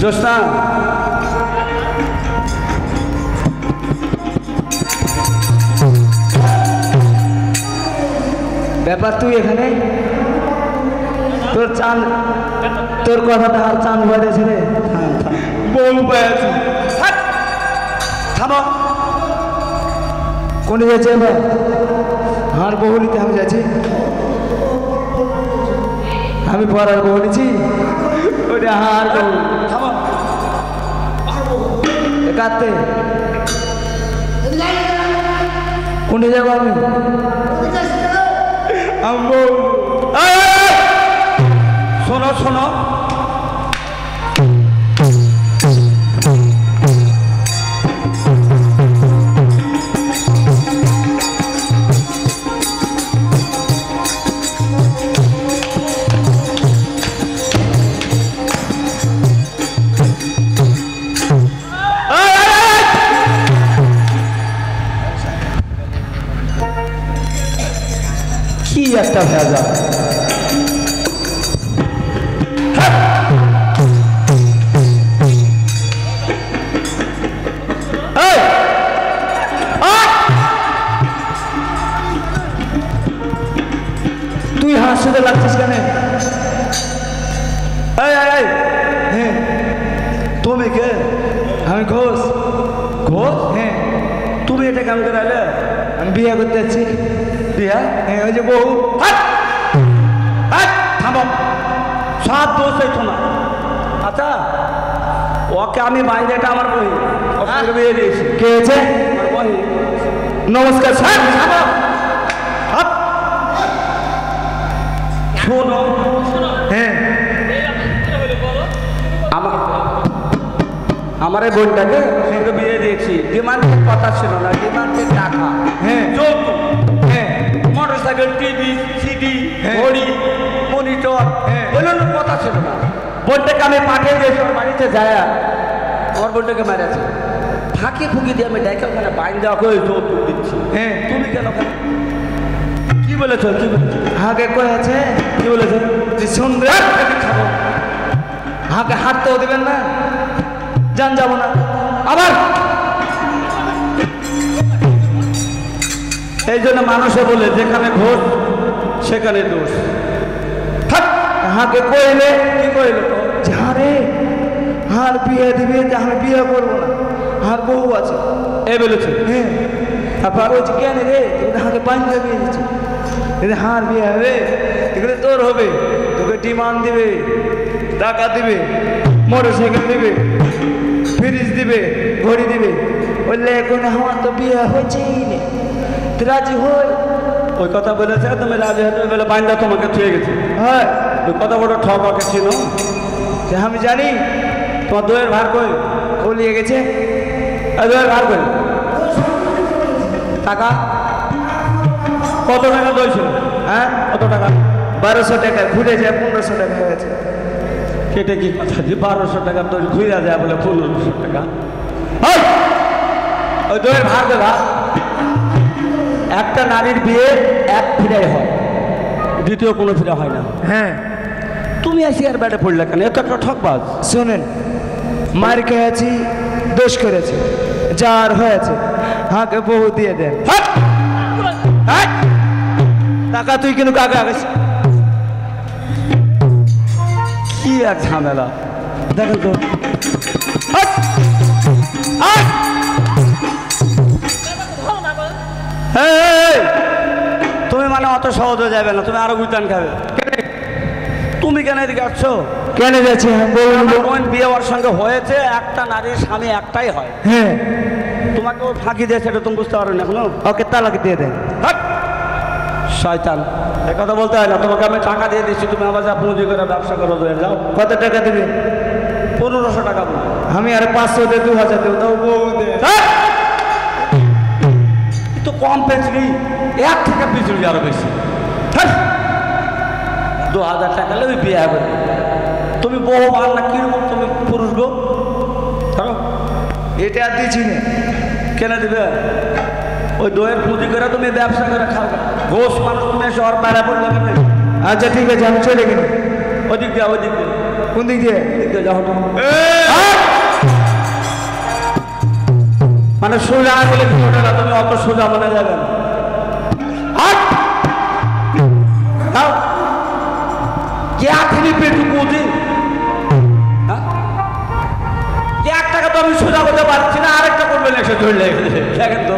জ্যোৎস্না ব্যাপার তুই এখানে, তোর চান, তোর কথাটা আর চান বাড়িয়েছে রে। বউ পেয়েছি। থামো, কোনে যাচ্ছে এবার? আর বউ নিতে আমি যাচ্ছি, আমি পড়ার বউ নিচ্ছি। ওটা হার বউ। থামো, কাঁদতে কোনে যাবো আমি? শোনো শোনো, কি একটা ভেজা। তুই হাসতে লাগছিস কেন? হ্যাঁ, তুমি কে? আমি ঘোষ। ঘোষ? হ্যাঁ। তুমি এটা কেমন করে আলে? আমি বিয়ে করতে যাচ্ছি। বিয়া? হ্যাঁ, ওই যে বউ। থামো, সব দোষ হইতো না। আচ্ছা, ওকে আমি বাইরে, এটা আমার বই, ওকে বিয়ে দিয়েছি। কে হয়েছে? আমার বই। নমস্কার স্যার। শোনো, হ্যাঁ, আমার এই বোনটাকে সঙ্গে বিয়ে দিয়েছি। ডিমান্ডের কথা ছিল না, ডিমান্ডের টাকা। হ্যাঁ। যৌতুক, হ্যাঁ, মোটরসাইকেল, টিভি, সিডি, হ্যাঁ। ঘড়ি, মনিটর, হ্যাঁ। এগুলোর কথা ছিল না। বোনটাকে আমি পাঠিয়ে দিয়েছি ওর বাড়িতে যায় আমার বোনটাকে মেরেছে ফাঁকি ফুঁকি দিয়ে আমি ডেকে ওখানে বাইন দেওয়া করে যৌতুক দিচ্ছি। হ্যাঁ তুমি কেন ওখানে কি বলেছো কি বলেছো? হাঁকে কয়েছে কি বলেছো? যে শুনবে খাবো হাঁকে হাঁটতেও দেবেন না যান যাবো না আবার এই জন্য মানুষে বলে যেখানে ঘোষ সেখানে দোষ। হাঁকে কইলে কি কইলে ঝাড়ে হার বিয়ে দিবে যে আমি বিয়ে করবো না হার বউ আছে এ বলেছে হ্যাঁ তারপর বলছি কেন রে তুমি হাঁকে পাঞ্জা বিয়ে দিচ্ছে যদি হার বিয়ে হবে এগুলো তোর হবে তোকে ডিমান্ড দিবে টাকা দিবে মোটর সাইকেল দিবে ফ্রিজ দিবে ঘড়ি দিবে বললে এখন আমার তো বিয়ে হয়েছেই না তুই রাজি হই ওই কথা বলেছে তুমি রাজি হতে বলে বাইন্দা তোমাকে ছুঁয়ে গেছে। হ্যাঁ ওই কত বড় ঠকাকে ছিল যে আমি জানি তোমার দইয়ের ভার কই? ও নিয়ে গেছে এই দইয়ের ভার কই? টাকা কত টাকা দই ছিল? হ্যাঁ কত টাকা? 1200 টাকা ঘুরে যায় 1500 টাকা হয়ে গেছে সেটা কি কথা যে 1200 টাকা দই ঘুরে যায় বলে 1500 টাকা? ওই দইয়ের ভার দেবা। একটা নারীর বিয়ে এক ফিরাই হয়, দ্বিতীয় কোনো ফিরা হয় না। হ্যাঁ তুমি আসি আর ব্যাটে পড়লে কেন? এত একটা ঠকবাজ। শোনেন মার খেয়েছি দোষ করেছে যার হয়েছে হাঁকে বহু দিয়ে দেন টাকা তুই কিন্তু কাকে আগে কি এক ঝামেলা দেখেন তো। তুমি মানে অত সহজ হয়ে যাবে না, তুমি আরো গুইতান খাবে। তুমি কেন এদিকে আসছো? কেন যাচ্ছে বোন বিয়ে ওর সঙ্গে হয়েছে, একটা নারীর স্বামী একটাই হয়। হ্যাঁ তোমাকে ও ফাঁকি দিয়েছে এটা তুমি বুঝতে পারো না এখনো? ওকে তালাক দিয়ে দেন শয়তান, এ কথা বলতে হয় না। তোমাকে আমি টাকা দিয়ে দিচ্ছি, তুমি আবার যা পুঁজি করে ব্যবসা করো দোয়ে যাও। কত টাকা দিবেন? 1500 টাকা বলো। আমি আর 500 দিয়ে 2000 দেবো তাও বউ দে তো কম পেঁচড়ি, 1 থেকে পিছড়ি আরো বেশি। 2000 টাকা হলে ওই বিয়ে হবে। তুমি বহু বার না কিরকম তুমি পুরুষ গো? ধরো এটা আর দিচ্ছি না কেন দিবে? ওই দইয়ের পুঁজি করে তুমি ব্যবসা করে খাবে। ঘোষ মানুষ তুমি শহর বাইরে পড়লে কেন? আচ্ছা ঠিক আছে আমি চলে গেলাম ওদিক দিয়ে ওদিক দিয়ে কোন দিক দিয়ে ওদিক দিয়ে যাও তো। মানে সোজা বলে তুমি অত সোজা মনে যাবে না। क्या खिली पेटू कूदी 1 টাকা তো আমি সোজা করতে পারছি না, আরেকটা করবেন এসে ধরলে দেখেন তো।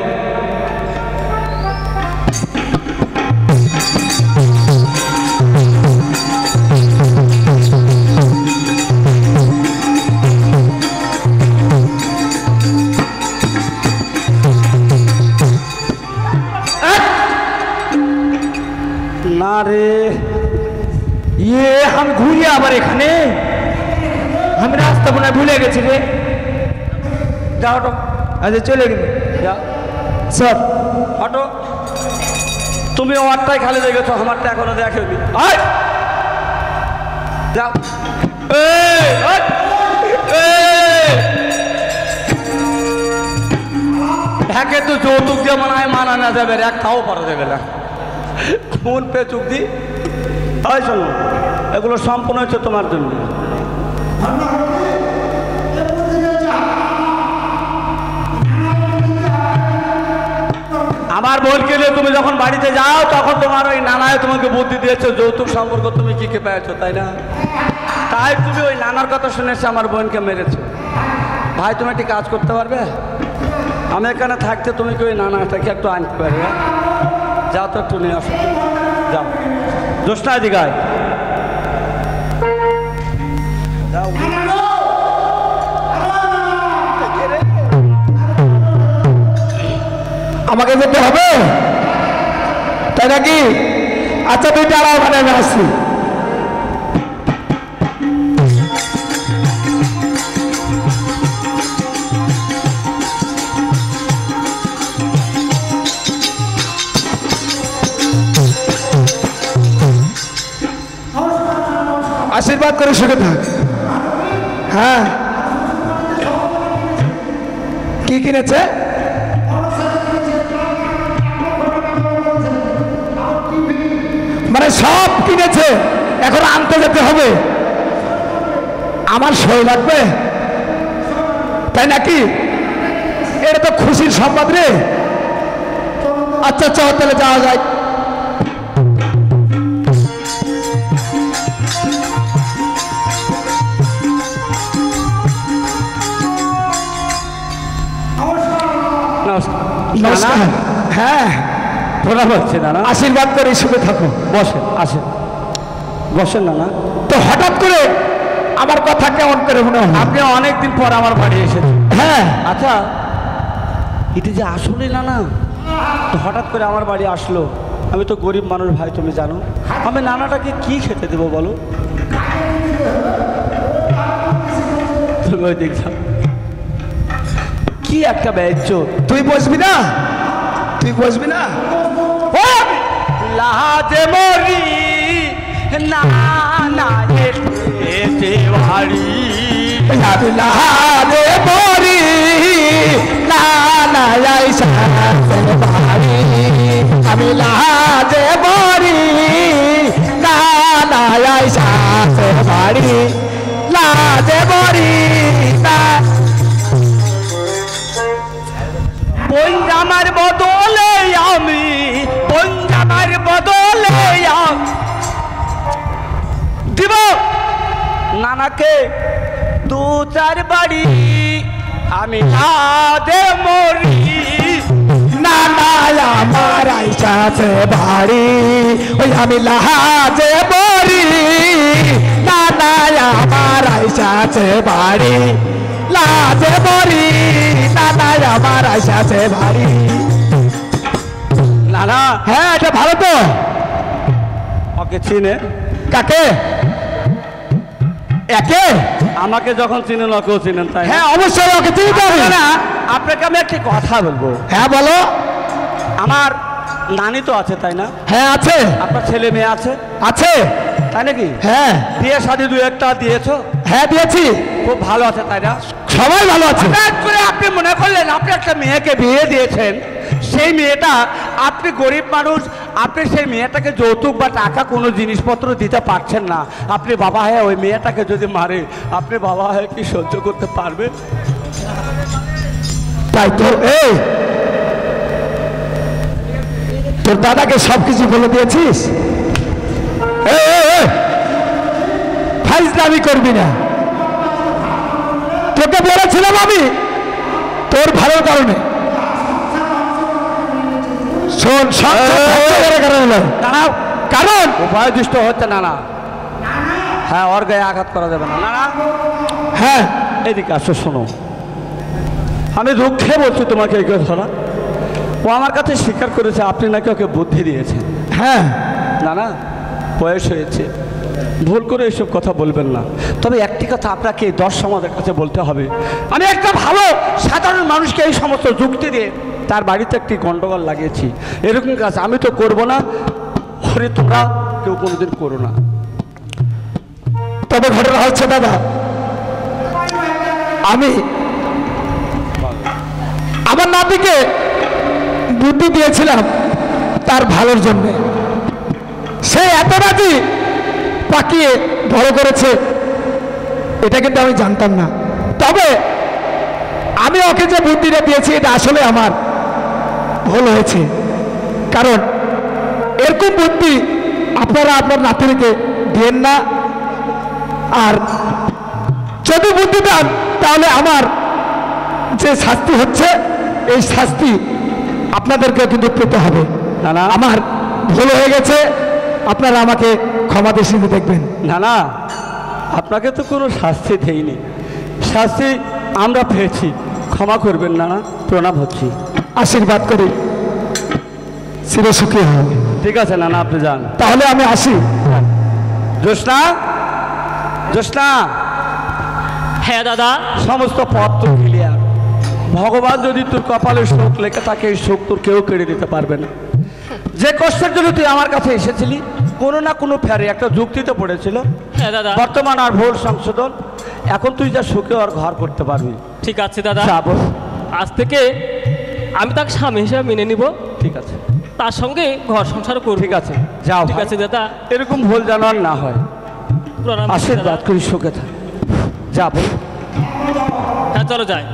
না রে ইয়ে আমি ঘুরিয়ে আবার এখানে আমি রাস্তা মনে হয় ভুলে গেছি রে যাও তো। আচ্ছা চলে গেল যাও সব অটো, তুমি ওরটাই খালি দেখেছো, আমারটা এখনো দেখেনি। যাও। একে তো যৌতুক দিয়ে মনে হয় মানা না যাবে, একটাও পারা যাবে না। কোন পে চুক্তি হয়? শোনো, এগুলো সম্পূর্ণ হচ্ছে তোমার জন্য। আমার বোনকে নিয়ে তুমি যখন বাড়িতে যাও তখন তোমার ওই নানায় তোমাকে বুদ্ধি দিয়েছে যৌতুক সম্পর্ক তুমি কি কি পেয়েছো, তাই না? তাই তুমি ওই নানার কথা শুনেছো আমার বোনকে মেরেছো। ভাই তুমি একটি কাজ করতে পারবে? আমি এখানে থাকতে তুমি কি ওই নানাটাকে একটু আনতে পারবে? যাও তো একটু নিয়ে আসো, যাও। দোষটা দিঘায় যাও। আমাকে যেতে হবে তাই নাকি? আচ্ছা তুই দাঁড়া, ওখানে আমি আসছি। আশীর্বাদ করে সুখে থাক। হ্যাঁ কি কিনেছে? মানে সব কিনেছে, এখন আনতে যেতে হবে। আমার সই লাগবে তাই নাকি? এটা তো খুশির সংবাদ রে। আচ্ছা চল তাহলে যাওয়া যায়। নমস্কার। হ্যাঁ প্রণাম হচ্ছে নানা। আশীর্বাদ করে সুখে থাকো। বসেন, আসেন, বসেন নানা। তো হঠাৎ করে আমার কথা কেমন করে মনে হয়? আপনি অনেকদিন পর আমার বাড়ি এসেছেন। হ্যাঁ আচ্ছা, এটা যে আসলে নানা তো হঠাৎ করে আমার বাড়ি আসলো। আমি তো গরিব মানুষ ভাই, তুমি জানো। আমি নানাটাকে কি খেতে দেবো বলো? তুমি ওই দেখছো কি একটা ব্যয়। তুই বসবি না, তুই বসবি না। ও লাজে মরি না না এতে ভারী আমি লাহারে মরি না না আইসা বাড়ি। আমি লাহারে মরি না না আইসা বাড়ি। লাজে মরি না। পঞ্জামার বদলে আমি, পঞ্জামার বদলে দিব নানাকে 2-4 বাড়ি। আমি লাজে মরি না না আমার আইসাছে বাড়ি। ওই আমি লাহাজে মরি না না আমার আইসাছে বাড়ি। লাজে মরি না না আমার আইসাছে বাড়ি। নানা। হ্যাঁ এটা ভালো তো। ওকে চিনে? কাকে? একে? আমাকে যখন চিনেন ওকেও চিনেন, তাই না? হ্যাঁ অবশ্যই ওকে চিনতে হবে। না, আপনাকে আমি একটি কথা বলবো। হ্যাঁ বলো। আমার নানি তো আছে, তাই না? হ্যাঁ আছে। আপনার ছেলে মেয়ে আছে? আছে। তাই নাকি? হ্যাঁ বিয়ে শাদী 2-1টা দিয়েছো? হ্যাঁ দিয়েছি। খুব ভালো আছে, তাই না? সবাই ভালো আছে। হঠাৎ করে আপনি মনে করলেন আপনি একটা মেয়েকে বিয়ে দিয়েছেন, সেই মেয়েটা, আপনি গরিব মানুষ, আপনি সেই মেয়েটাকে যৌতুক বা টাকা কোনো জিনিসপত্র দিতে পারছেন না। আপনি বাবা হয়ে ওই মেয়েটাকে যদি মারে, আপনি বাবা হয়ে কি সহ্য করতে পারবেন? তাই তো। এই তোর দাদাকে সবকিছু বলে দিয়েছিস? ফাইজলামি করবি না। তোকে বলেছিলাম আমি তোর ভালোর কারণে। শোন কারণ উপায় দুষ্ট হচ্ছে না। না হ্যাঁ, ওর গায়ে আঘাত করা যাবে না। না হ্যাঁ এদিকে আসো, শোনো। আমি দুঃখে বলছি তোমাকে এই কথা। ও আমার কাছে স্বীকার করেছে আপনি নাকি ওকে বুদ্ধি দিয়েছেন। হ্যাঁ না না, বয়স হয়েছে, ভুল করে এসব কথা বলবেন না। তবে একটি কথা আপনাকে 10 সমাজের কাছে বলতে হবে। আমি একটা ভালো সাধারণ মানুষকে এই সমস্ত যুক্তি দিয়ে তার বাড়িতে একটি গন্ডগোল লাগিয়েছি। এরকম কাজ আমি তো করব না, ওরে তোমরা কেউ কোনোদিন করো না। তবে ঘটনা হচ্ছে দাদা, আমি আমার নাতিকে বুদ্ধি দিয়েছিলাম তার ভালোর জন্যে। সে এত রাজি পাকিয়ে বড় করেছে, এটা কিন্তু আমি জানতাম না। তবে আমি ওকে যে বুদ্ধিটা দিয়েছি এটা আসলে আমার ভুল হয়েছে। কারণ এরকম বুদ্ধি আপনারা আপনার নাতিকে দেন না। আর যদি বুদ্ধি দেন তাহলে আমার যে শাস্তি হচ্ছে এই শাস্তি আপনাদেরকেও কিন্তু পেতে হবে। না না, আমার ভুল হয়ে গেছে, আপনারা আমাকে ক্ষমা দৃষ্টিতে দেখবেন। না না, আপনাকে তো কোনো শাস্তি দেইনি, শাস্তি আমরা পেয়েছি, ক্ষমা করবেন। না না, প্রণাম হচ্ছি, আশীর্বাদ করি, চিরসুখী হবে। ঠিক আছে না না, আপনি যান। তাহলে আমি আসি। জ্যোৎস্না, জ্যোৎস্না, হ্যাঁ দাদা। সমস্ত পথ তো ক্লিয়ার। ভগবান যদি তোর কপালে শোক লেখে থাকে, এই শোক তোর কেউ কেড়ে দিতে পারবে না। যে কষ্টের জন্য তুই আমার কাছে এসেছিলি, কোনো না কোনো ফেরে একটা যুক্তিতে পড়েছিল। হ্যাঁ দাদা। বর্তমান আর ভুল সংশোধন, এখন তুই যা সুখে আর ঘর করতে পারবি। ঠিক আছে দাদা, যাবো। আজ থেকে আমি তাকে স্বামী হিসেবে মেনে নিব, ঠিক আছে, তার সঙ্গে ঘর সংসার করব। ঠিক আছে, যাও। ঠিক ভাই। আছে দাদা, এরকম ভুল যেন আর না হয়, প্রণাম আশীর্বাদ দাদা। করি সুখে থাক। যাবো। হ্যাঁ চলো যাই।